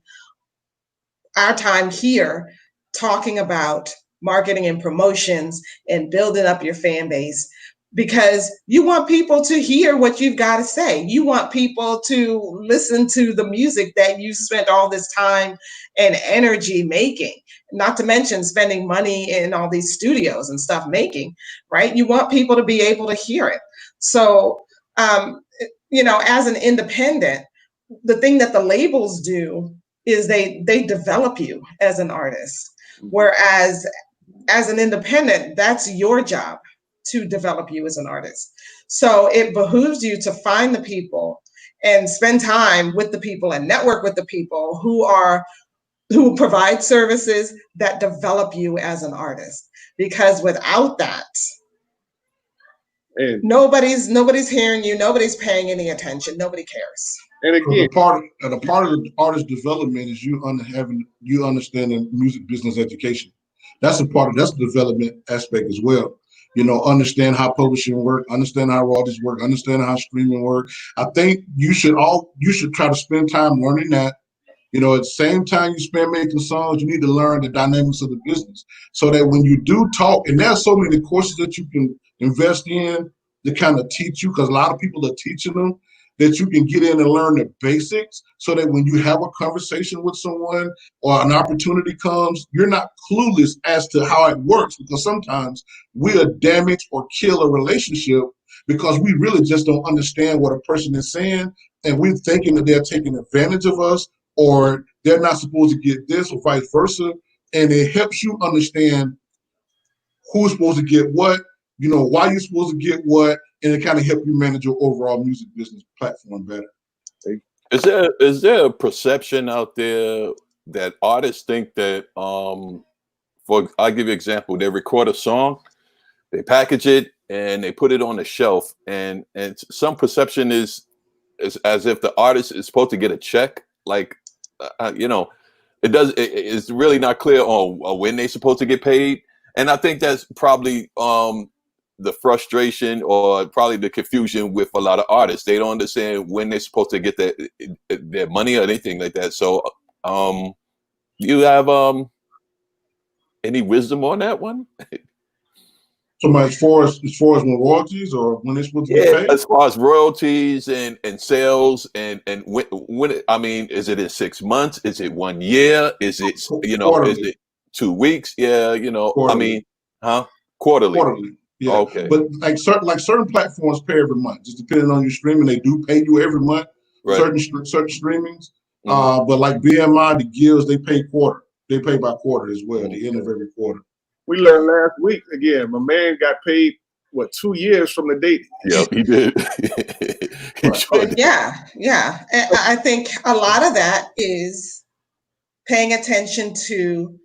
our time here talking about marketing and promotions and building up your fan base, because you want people to hear what you've got to say. You want people to listen to the music that you spent all this time and energy making, not to mention spending money in all these studios and stuff making, right? You want people to be able to hear it. So, as an independent, the thing that the labels do is they develop you as an artist. Whereas as an independent, that's your job, to develop you as an artist. So it behooves you to find the people and spend time with the people and network with the people who provide services that develop you as an artist. Because without that, nobody's hearing you, nobody's paying any attention, nobody cares. And again, a part of the artist development is you understanding music business education. That's the development aspect as well. Understand how publishing work, understand how royalties work, understand how streaming work. I think you should try to spend time learning that, You know, at the same time you spend making songs, you need to learn the dynamics of the business so that when you do talk, and there's so many courses that you can invest in to kind of teach you, because a lot of people are teaching them, that you can get in and learn the basics so that when you have a conversation with someone or an opportunity comes, you're not clueless as to how it works, because sometimes we'll damage or kill a relationship because we really just don't understand what a person is saying, and we're thinking that they're taking advantage of us or they're not supposed to get this or vice versa. And it helps you understand who's supposed to get what, you know, why you're supposed to get what, and it kind of help you manage your overall music business platform better. Is there a perception out there that artists think that for I'll give you an example, they record a song, they package it and they put it on the shelf, and some perception is as if the artist is supposed to get a check, like you know, it's really not clear on when they're supposed to get paid. And I think that's probably the frustration or probably the confusion with a lot of artists. They don't understand when they're supposed to get their money or anything like that. So you have any wisdom on that one? So as far as when royalties or when they're supposed to get paid? As far as royalties and sales and when I mean, is it in 6 months? Is it 1 year? Is it, you know, Quarterly. is it 2 weeks? Yeah, you know, Quarterly. I mean, quarterly. Quarterly. Yeah. Okay. But like certain platforms pay every month, just depending on your streaming. They do pay you every month. Right. Certain streamings. But like BMI, the Guilds, they pay quarter. They pay by quarter as well, at the end of every quarter. We learned last week again. My man got paid 2 years from the date. Yep, he did. He sure did. Yeah. And I think a lot of that is paying attention to,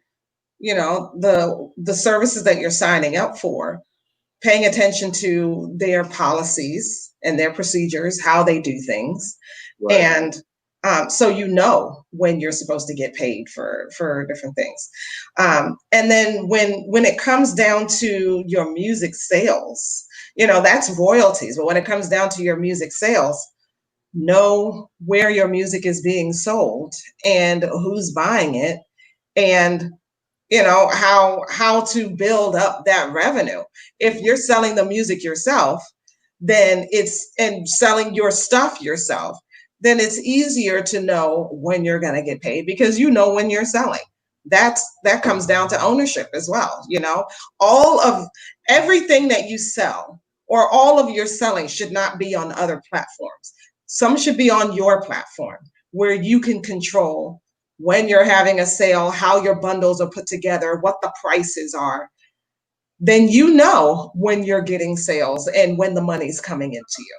you know, the services that you're signing up for, paying attention to their policies and their procedures, how they do things, Right. and so you know when you're supposed to get paid for different things. And then when it comes down to your music sales, you know, that's royalties. But when it comes down to your music sales, know where your music is being sold and who's buying it, and you know how to build up that revenue. If you're selling the music yourself, then and selling your stuff yourself, then it's easier to know when you're going to get paid, because you know when you're selling. That comes down to ownership as well. You know, all of everything that you sell or all of your selling should not be on other platforms. Some should be on your platform where you can control when you're having a sale, how your bundles are put together, what the prices are. Then you know when you're getting sales and when the money's coming into you.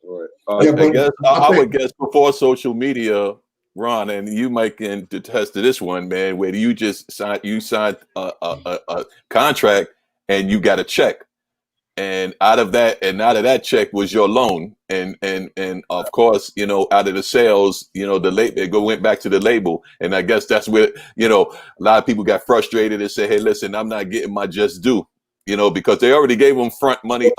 Right. I would guess before social media, Ron, and you might can attest to this one, man, where you just signed a contract and you got a check. And out of that check was your loan, and of course, you know, out of the sales, you know, went back to the label, and I guess that's where, you know, a lot of people got frustrated and say, hey, listen, I'm not getting my just due, you know, because they already gave them front money.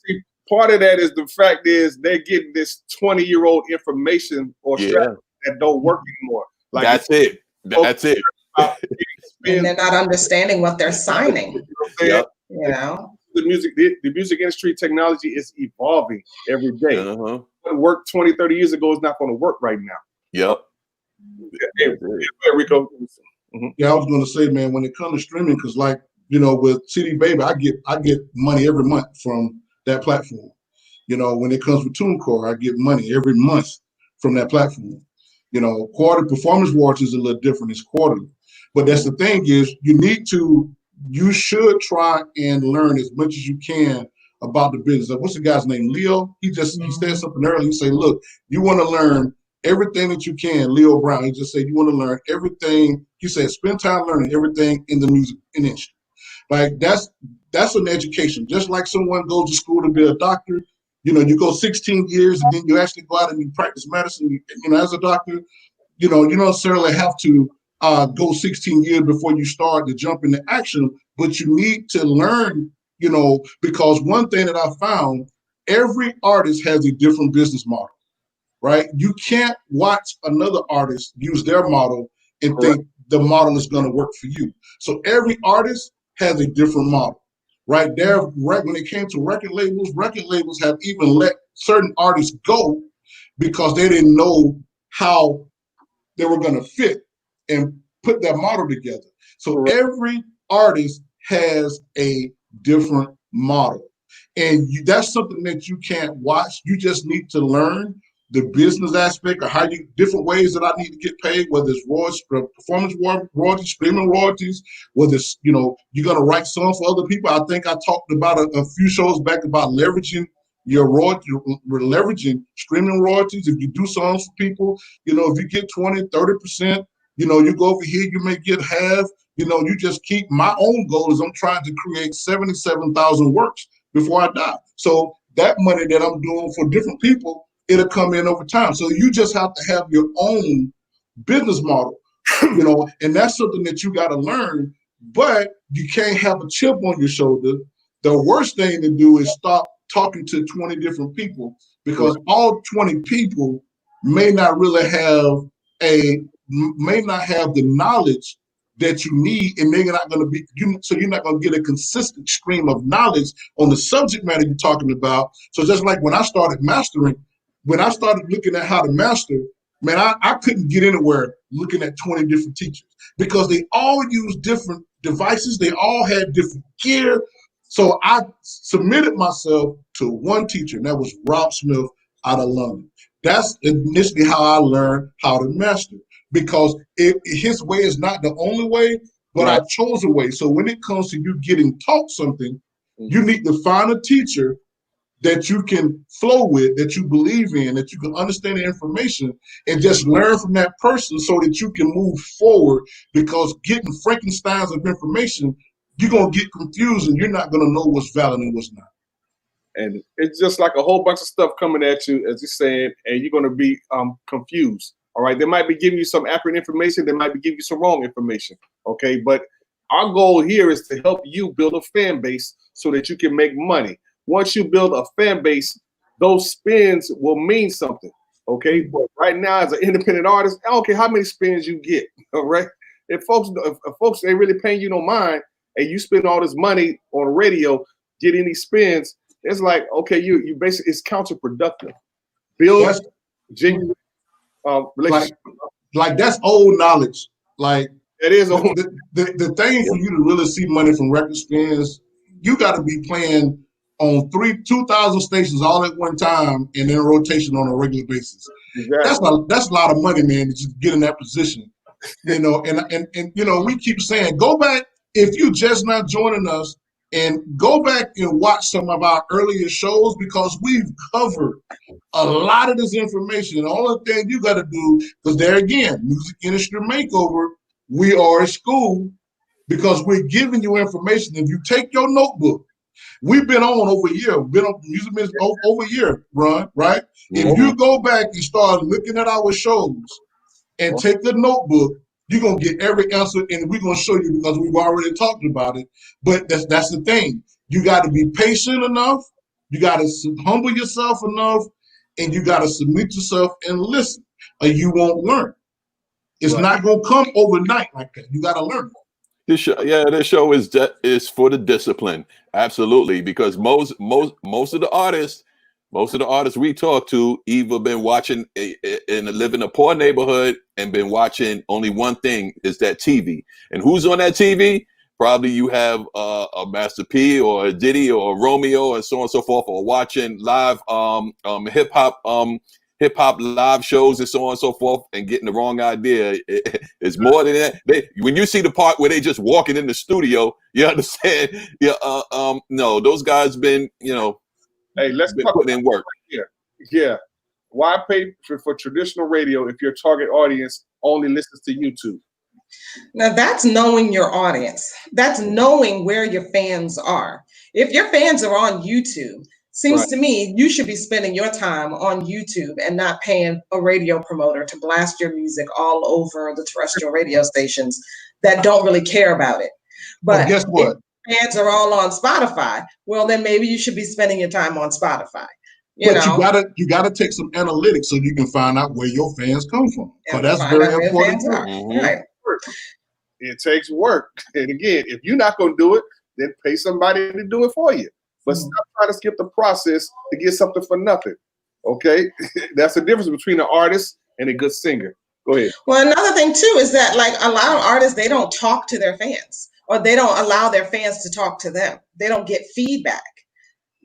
See, part of that is the fact is they're getting this 20-year-old information or strategy that don't work anymore. Like That's it. And they're not understanding what they're signing. You know, the music industry technology is evolving every day. What worked 20, 30 years ago is not going to work right now. Yep. Rico. Yeah, I was going to say, man, when it comes to streaming, because like, you know, with CD Baby, I get money every month from that platform. You know, when it comes with TuneCore, I get money every month from that platform. You know, quarter performance royalties is a little different. It's quarterly. But that's the thing is you should try and learn as much as you can about the business. What's the guy's name? Leo? He said something earlier. He said, look, you want to learn everything that you can. Leo Brown, he just said, you want to learn everything. He said, spend time learning everything in the music industry. Like that's an education. Just like someone goes to school to be a doctor, you know, you go 16 years and then you actually go out and you practice medicine, you know, as a doctor, you know, you don't necessarily have to go 16 years before you start to jump into action, but you need to learn, you know, because one thing that I found, every artist has a different business model. right? You can't watch another artist use their model and Correct. think the model is going to work for you. So every artist has a different model, right? When it came to record labels have even let certain artists go because they didn't know how they were going to fit and put that model together. So Correct. every artist has a different model. And that's something that you can't watch. You just need to learn the business aspect of how you, different ways that I need to get paid, whether it's royalties, performance royalties, streaming royalties, whether it's, you're going to write songs for other people. I think I talked about a few shows back about leveraging your royalty, leveraging streaming royalties. If you do songs for people, if you get 20, 30%, you go over here, you may get half. You just keep, my own goal is I'm trying to create 77,000 works before I die. So that money that I'm doing for different people, it'll come in over time. So you just have to have your own business model, and that's something that you got to learn, but you can't have a chip on your shoulder. The worst thing to do is stop talking to 20 different people, because all 20 people may not really have the knowledge that you need, and they're not going to be so you're not going to get a consistent stream of knowledge on the subject matter you're talking about. So just like when I started mastering, when I started looking at how to master, man, I couldn't get anywhere looking at 20 different teachers, because they all use different devices, they all had different gear. So I submitted myself to one teacher, and that was Rob Smith out of London. That's initially how I learned how to master, because his way is not the only way, but I chose a way. So when it comes to you getting taught something, you need to find a teacher that you can flow with, that you believe in, that you can understand the information, and just learn from that person so that you can move forward. Because getting Frankensteins of information, you're going to get confused and you're not going to know what's valid and what's not. And it's just like a whole bunch of stuff coming at you, as you're saying, and you're going to be confused. All right, they might be giving you some accurate information, they might be giving you some wrong information. Okay, but our goal here is to help you build a fan base so that you can make money. Once you build a fan base, those spins will mean something. Okay, but right now, as an independent artist, I don't care how many spins you get. All right, if folks ain't really paying you no mind, and you spend all this money on radio getting these spins, it's like, okay, you basically, it's counterproductive. Build genuine relationship. Like that's old knowledge. Like it is old. The thing for you to really see money from record spins, you got to be playing on 2,000 stations all at one time and in a rotation on a regular basis. Exactly. That's a lot of money, man, to just get in that position. And we keep saying, go back, if you just not joining us, and go back and watch some of our earlier shows, because we've covered a lot of this information. And the only thing you got to do, because there again, Music Industry Makeover, we are a school, because we're giving you information. If you take your notebook, we've been on over a year, been on Music Business over a year, Ron, right? If you go back and start looking at our shows and take the notebook, you're going to get every answer, and we're going to show you, because we've already talked about it. But that's the thing. You got to be patient enough. You got to humble yourself enough, and you got to submit yourself and listen, or you won't learn. It's not going to come overnight like that. You got to learn. This show is for the discipline, absolutely, because most of the artists we talk to either been watching and live in a poor neighborhood and been watching only one thing, is that TV. And who's on that TV? Probably you have a Master P or a Diddy or a Romeo and so on and so forth, or watching live hip hop live shows and so on and so forth, and getting the wrong idea. It's more than that. When you see the part where they just walking in the studio, you understand? No, those guys been, hey, let's been talk putting in work. Yeah. Why pay for traditional radio if your target audience only listens to YouTube? Now that's knowing your audience. That's knowing where your fans are. If your fans are on YouTube, seems to me you should be spending your time on YouTube and not paying a radio promoter to blast your music all over the terrestrial radio stations that don't really care about it. But guess what? If fans are all on Spotify, well, then maybe you should be spending your time on Spotify. You But know, you gotta take some analytics so you can find out where your fans come from. So and that's find very out where important fans too. are. Right. It takes work. And again, if you're not going to do it, then pay somebody to do it for you. But stop trying to skip the process to get something for nothing. Okay? That's the difference between an artist and a good singer. Go ahead. Well, another thing too is that like a lot of artists, they don't talk to their fans, or they don't allow their fans to talk to them. They don't get feedback.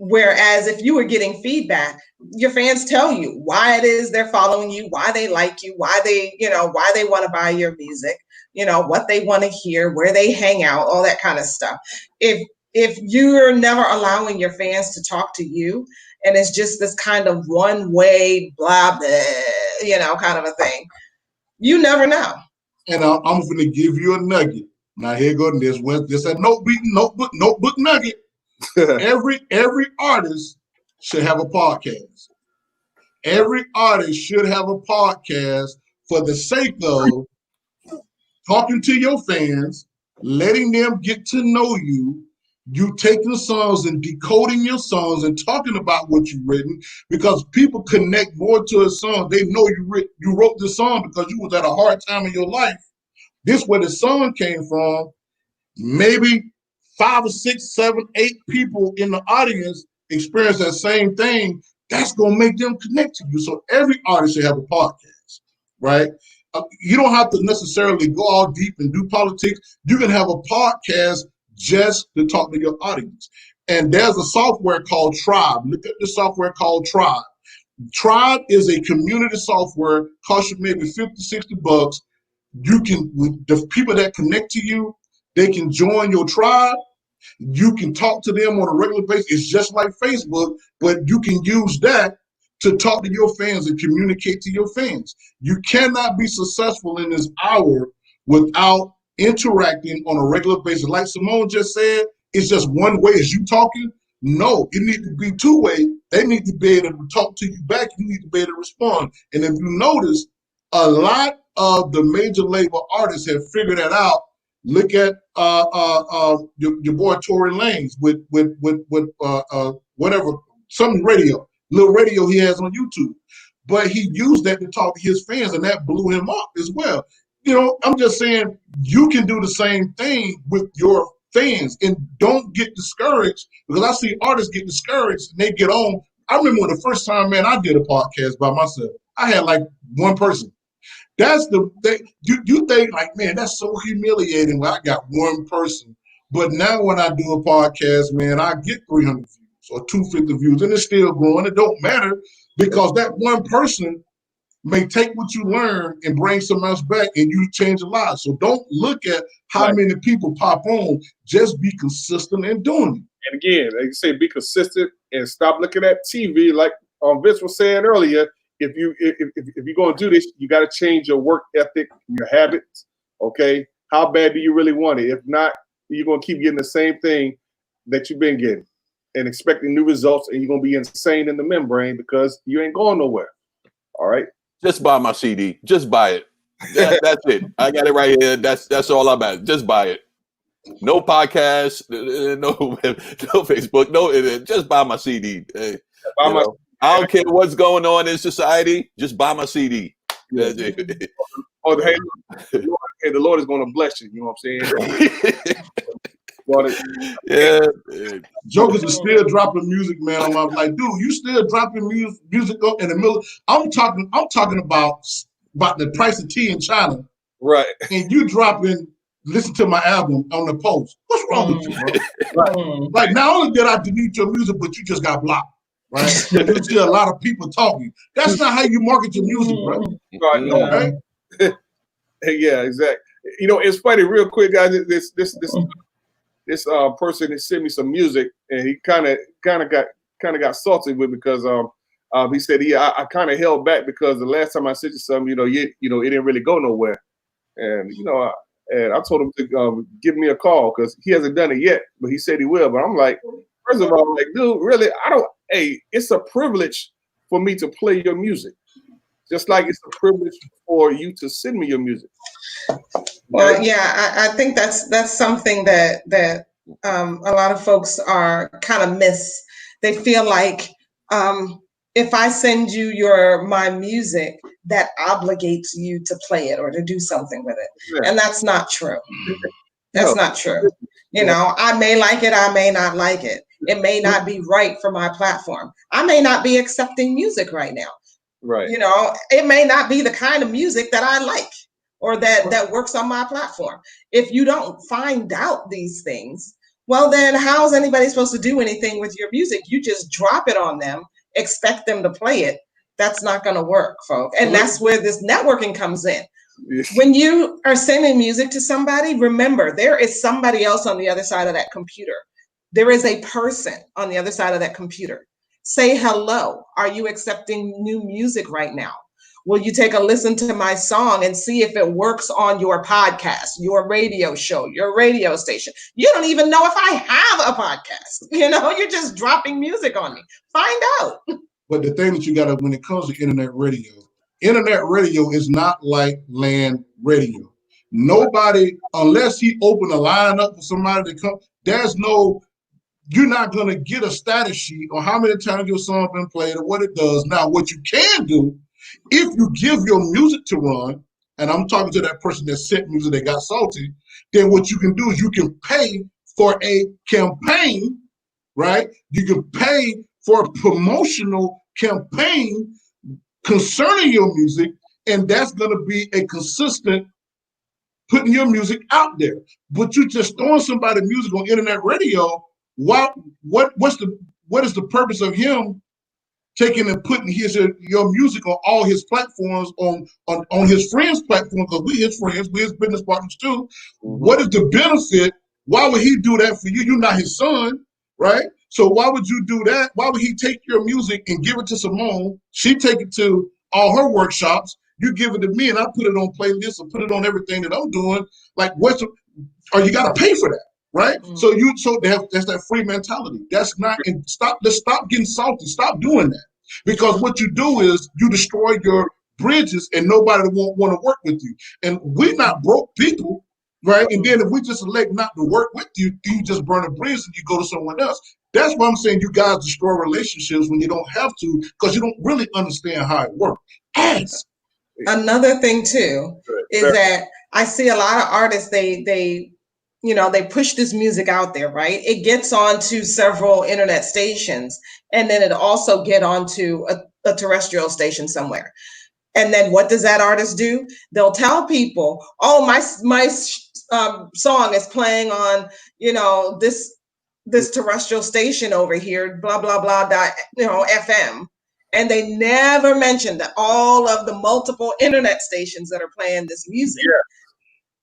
Whereas if you were getting feedback, your fans tell you why it is they're following you, why they like you, why they, why they want to buy your music, what they want to hear, where they hang out, all that kind of stuff. If you're never allowing your fans to talk to you, and it's just this kind of one way, blah, blah, kind of a thing, you never know. And I'm going to give you a nugget. Now here goes this a notebook nugget. Every artist should have a podcast. Every artist should have a podcast for the sake of talking to your fans, letting them get to know you, you taking songs and decoding your songs and talking about what you've written, because people connect more to a song. They know you wrote the song because you was at a hard time in your life. This where the song came from. Maybe 5 or 6, 7, 8 people in the audience experience that same thing. That's gonna make them connect to you. So every artist should have a podcast, right? You don't have to necessarily go all deep and do politics. You can have a podcast just to talk to your audience. And there's a software called Tribe. Look at the software called Tribe. Tribe is a community software, costs you maybe 50, 60 bucks. You can, with the people that connect to you, they can join your tribe. You can talk to them on a regular basis. It's just like Facebook, but you can use that to talk to your fans and communicate to your fans. You cannot be successful in this hour without interacting on a regular basis. Like Simone just said, it's just one way. Is you talking? No, it needs to be two-way. They need to be able to talk to you back. You need to be able to respond. And if you notice, a lot of the major label artists have figured that out. Look at your boy Tory Lanez with whatever, some little radio he has on YouTube. But he used that to talk to his fans, and that blew him up as well. I'm just saying you can do the same thing with your fans, and don't get discouraged, because I see artists get discouraged and they get on. I remember when the first time, man, I did a podcast by myself. I had like one person. That's the thing. You think like, man, that's so humiliating when I got one person. But now when I do a podcast, man, I get 300 views or 250 views, and it's still growing. It don't matter, because that one person may take what you learn and bring someone else back, and you change a lot. So don't look at how many people pop on. Just be consistent in doing it. And again, like you say, be consistent and stop looking at TV. Like Vince was saying earlier, if you're going to do this, you got to change your work ethic, your habits. Okay, how bad do you really want it? If not, you're going to keep getting the same thing that you've been getting and expecting new results, and you're going to be insane in the membrane because you ain't going nowhere. All right. Just buy my CD. Just buy it. That's it. I got it right here. That's all I'm at. Just buy it. No podcast, no Facebook, no. Just buy my CD. I don't care what's going on in society. Just buy my CD. Yeah. Oh, hey, the Lord is going to bless you. You know what I'm saying? Yeah. Jokers are still dropping music, man. I'm like, dude, you still dropping music in the middle? I'm talking about the price of tea in China, right? And you dropping, listen to my album on the post. What's wrong with you, bro? Right. Like, not only did I delete your music, but you just got blocked. Right? There's still a lot of people talking. That's not how you market your music, bro. Right? No, right? Yeah, exactly. It's funny, real quick, guys. This person that sent me some music, and he kind of got salty with me because he said I kind of held back because the last time I sent you something, it didn't really go nowhere, and and I told him to give me a call because he hasn't done it yet, but he said he will. But I'm like, first of all, like, dude, really, it's a privilege for me to play your music, just like it's a privilege for you to send me your music. Well, yeah, I think that's something that a lot of folks are kind of miss. They feel like if I send you my music, that obligates you to play it or to do something with it. Yeah. And that's not true. No. That's not true. You know, I may like it, I may not like it. It may not be right for my platform. I may not be accepting music right now. Right. You know, it may not be the kind of music that I like or that works on my platform. If you don't find out these things, well, then how is anybody supposed to do anything with your music? You just drop it on them, expect them to play it. That's not going to work, folks. And that's where this networking comes in. When you are sending music to somebody, remember, there is somebody else on the other side of that computer. There is a person on the other side of that computer. Say hello. Are you accepting new music right now? Will you take a listen to my song and see if it works on your podcast, your radio show, your radio station? You don't even know if I have a podcast. You know, you're just dropping music on me. Find out. But the thing that you got to, when it comes to internet radio is not like land radio. Nobody, unless he open a line up for somebody to come, you're not going to get a status sheet on how many times your song been played or what it does. Now, what you can do, if you give your music to run, and I'm talking to that person that sent music that got salty, then what you can do is you can pay for a campaign, right? You can pay for a promotional campaign concerning your music, and that's going to be a consistent putting your music out there. But you just throwing somebody music on internet radio, what is the purpose of him taking and putting your music on all his platforms, on his friends' platform, because we his friends, we his business partners too. What is the benefit? Why would he do that for you? You're not his son, right? So why would you do that? Why would he take your music and give it to Simone? She take it to all her workshops. You give it to me, and I put it on playlists and put it on everything that I'm doing. Like, or you got to pay for that, right? So that's that free mentality. That's not. And let's stop getting salty. Stop doing that, because what you do is you destroy your bridges, and nobody won't want to work with you. And we're not broke people, right? And then if we just elect not to work with you, you just burn a bridge and you go to someone else. That's why I'm saying you guys destroy relationships when you don't have to, because you don't really understand how it works. Ask. Another thing too is that I see a lot of artists, they push this music out there, right? It gets onto several internet stations, and then it also get onto a terrestrial station somewhere. And then what does that artist do? They'll tell people, oh, my song is playing on, this terrestrial station over here, blah, blah, blah, FM. And they never mention that all of the multiple internet stations that are playing this music.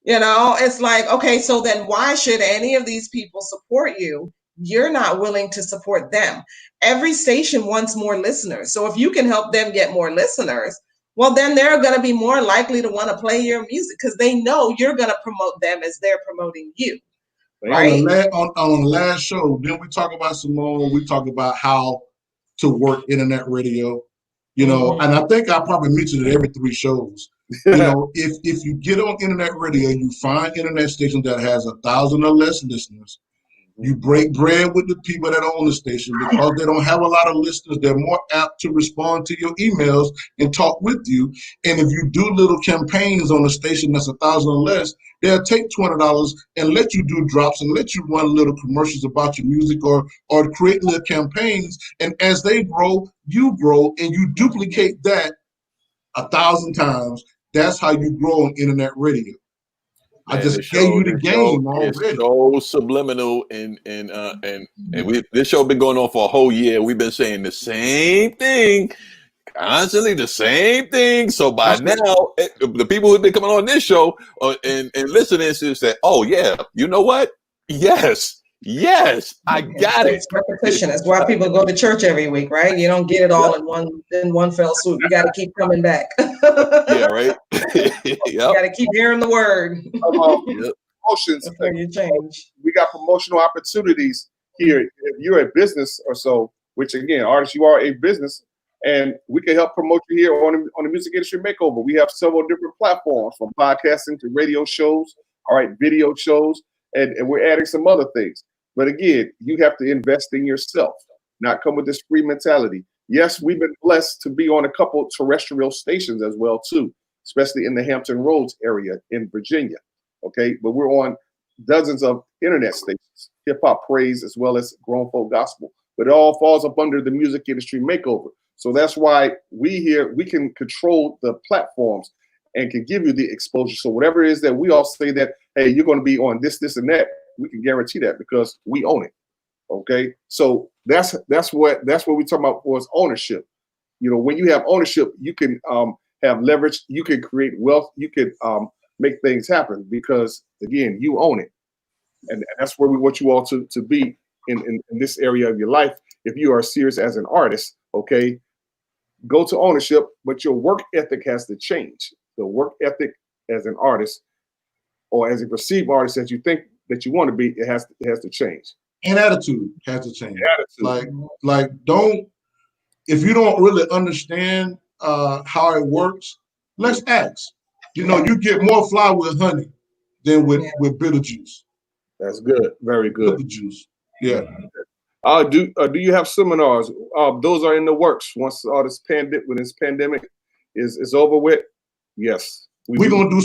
Yeah. It's like, okay, so then why should any of these people support you? You're not willing to support them. Every station wants more listeners. So if you can help them get more listeners, well, then they're going to be more likely to want to play your music because they know you're going to promote them as they're promoting you. Right? On the last show, then we talk about Simone, we talk about how to work internet radio, and I think I probably mentioned it every 3 shows. If you get on internet radio, you find internet stations that has 1,000 or less listeners. You break bread with the people that own the station because they don't have a lot of listeners. They're more apt to respond to your emails and talk with you. And if you do little campaigns on a station that's 1,000 or less, they'll take $20 and let you do drops and let you run little commercials about your music or create little campaigns. And as they grow, you grow, and you duplicate that 1,000 times. That's how you grow on internet radio. I just gave you the game already. It's so subliminal, and this show been going on for a whole year. We've been saying the same thing, constantly the same thing. So by now, the people who've been coming on this show and listening to say, "Oh yeah, you know what? Yes, I got it." Repetition. That's why people go to church every week, right? You don't get it all in one fell swoop. You got to keep coming back. Yeah, right. You got to keep hearing the word. Promotions. Before you change. We got promotional opportunities here. If you're a business or so, which again, artists, you are a business, and we can help promote you here on the Music Industry Makeover. We have several different platforms, from podcasting to radio shows, video shows, and we're adding some other things. But again, you have to invest in yourself, not come with this free mentality. Yes, we've been blessed to be on a couple terrestrial stations as well too, especially in the Hampton Roads area in Virginia. Okay, but we're on dozens of internet stations, hip hop praise as well as grown folk gospel. But it all falls up under the music industry makeover. So that's why we can control the platforms and can give you the exposure. So whatever it is that we all say that, hey, you're going to be on this, this, and that, we can guarantee that because we own it. Okay, so that's what we're talking about for is ownership. You know, when you have ownership, you can have leverage, you can create wealth, you can make things happen because again, you own it, and that's where we want you all to be in this area of your life. If you are serious as an artist, okay, go to ownership, but your work ethic has to change. The work ethic as an artist or as a perceived artist that you think that you want to be, it has to change. And attitude has to change. Attitude. Like don't, if you don't really understand how it works, let's ask. You know, you get more fly with honey than with bitter juice. That's good. Very good. Bitter juice. Yeah. Do you have seminars? Those are in the works. Once all this pandemic is over with, yes. We're gonna do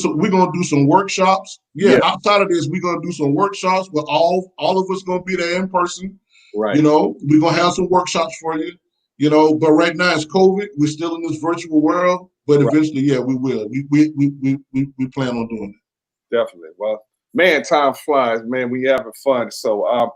some workshops. Yeah, outside of this, we're gonna do some workshops where all of us gonna be there in person. Right. You know, we're gonna have some workshops for you. You know, but right now it's COVID. We're still in this virtual world, but eventually, yeah, we will. We plan on doing it. Definitely. Well, man, time flies, man. We having fun. So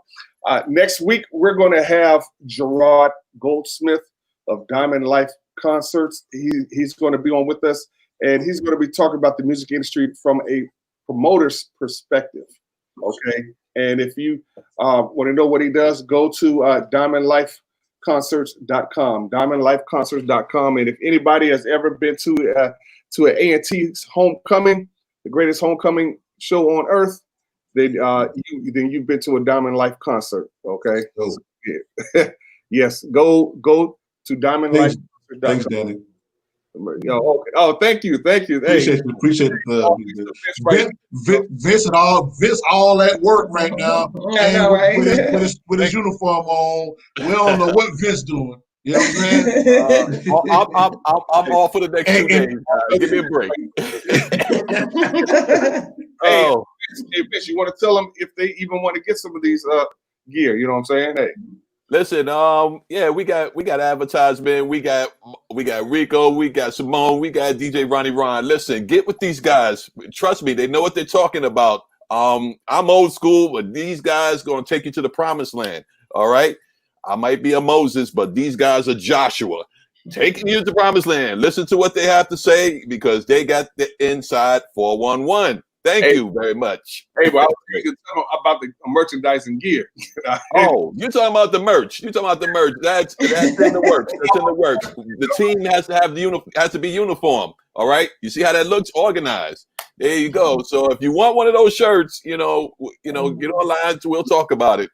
next week we're gonna have Gerard Goldsmith of Diamond Life Concerts. He's going to be on with us. And he's going to be talking about the music industry from a promoter's perspective. Okay. And if you want to know what he does, go to diamondlifeconcerts.com, diamondlifeconcerts.com. And if anybody has ever been to an A&T's homecoming, the greatest homecoming show on earth, then you've been to a Diamond Life concert. Okay. Oh. Yeah. Yes. Go to diamondlifeconcerts.com. Thanks, Danny. Okay. Oh, thank you. Appreciate it. Vince all at work right now. I know, right? With his uniform on. We don't know what Vince doing. You know what I'm saying? I'm off for the next 2 days. Give me a break. Hey, Vince, you want to tell them if they even want to get some of these gear? You know what I'm saying? Hey. Listen, we got advertisement, we got Rico, we got Simone, we got DJ Ronnie Ron. Listen, get with these guys. Trust me, they know what they're talking about. I'm old school, but these guys gonna take you to the promised land. All right. I might be a Moses, but these guys are Joshua. Taking you to the promised land. Listen to what they have to say because they got the inside 411. Thank you very much. Hey, but I was thinking about the merchandising gear. Oh, you're talking about the merch. That's in the works. That's in the works. The team has to have be uniform. All right. You see how that looks? Organized. There you go. So if you want one of those shirts, get online. We'll talk about it.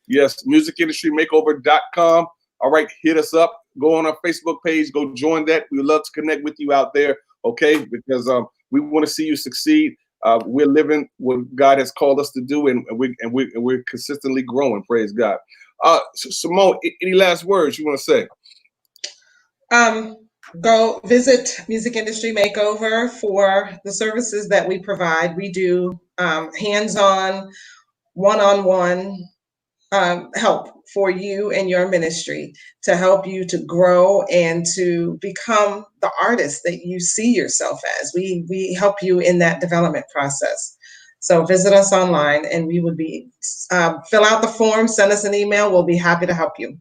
Yes, musicindustrymakeover.com. All right, hit us up. Go on our Facebook page. Go join that. We would love to connect with you out there. Okay, because we want to see you succeed. We're living what God has called us to do, and we're consistently growing. Praise God. Simone, any last words you want to say? Go visit Music Industry Makeover for the services that we provide. We do hands-on, one-on-one help for you and your ministry to help you to grow and to become the artist that you see yourself as. We help you in that development process. So visit us online and we would be, fill out the form, send us an email. We'll be happy to help you.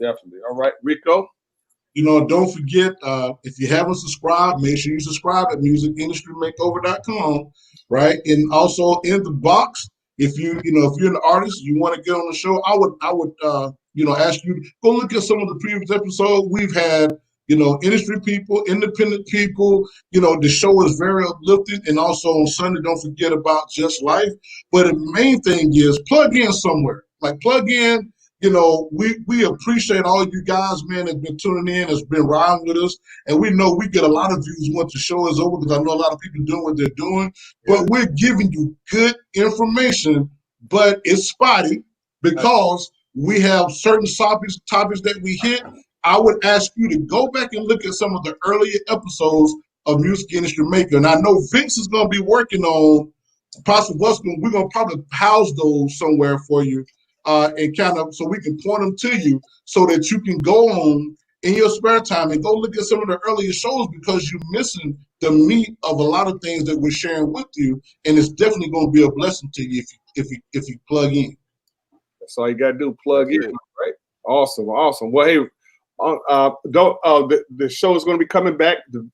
Definitely. All right, Rico. Don't forget, if you haven't subscribed, make sure you subscribe at musicindustrymakeover.com, right? And also in the box, if you're an artist, you want to get on the show, I would ask you to go look at some of the previous episodes. We've had, industry people, independent people. The show is very uplifting. And also on Sunday, don't forget about Just Life. But the main thing is plug in somewhere. Like plug in. We appreciate all you guys, man, that's been tuning in, that's been riding with us. And we know we get a lot of views once the show is over because I know a lot of people doing what they're doing. But we're giving you good information, but it's spotty because we have certain topics that we hit I would ask you to go back and look at some of the earlier episodes of Music Industry Maker. And I know Vince is going to be working on possibly we're going to probably house those somewhere for you, and kind of so we can point them to you so that you can go on in your spare time and go look at some of the earlier shows, because you're missing the meat of a lot of things that we're sharing with you, and it's definitely going to be a blessing to you if you plug in. That's all you got to do, plug in, right? Awesome. Well, hey, the show is going to be coming back. The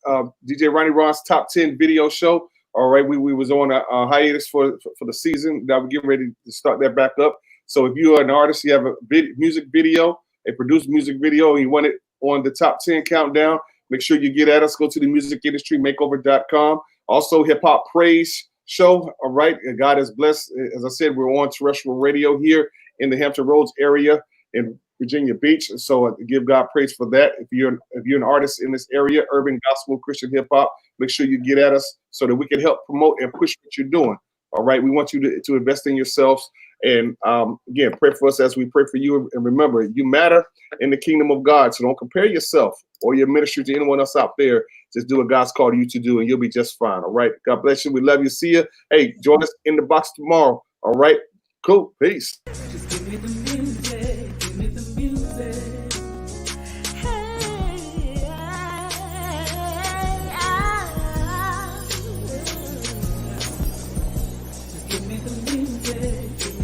DJ Ronnie Ron's Top 10 video show. All right, we was on a hiatus for the season. Now we're getting ready to start that back up. So if you're an artist, you have a music video, a produced music video, and you want it on the Top 10 countdown, make sure you get at us. Go to the musicindustrymakeover.com. Also, Hip Hop Praise Show. All right, and God has blessed. As I said, we're on terrestrial radio here in the Hampton Roads area in Virginia Beach. So give God praise for that. If you're an artist in this area, urban gospel, Christian hip hop, make sure you get at us so that we can help promote and push what you're doing. All right, we want you to invest in yourselves. And again, pray for us as we pray for you. And remember, you matter in the kingdom of God. So don't compare yourself or your ministry to anyone else out there. Just do what God's called you to do, and you'll be just fine. All right. God bless you. We love you. See you. Hey, join us in the box tomorrow. All right. Cool. Peace. Just give me the music. Give me the music. Hey, just give me the music.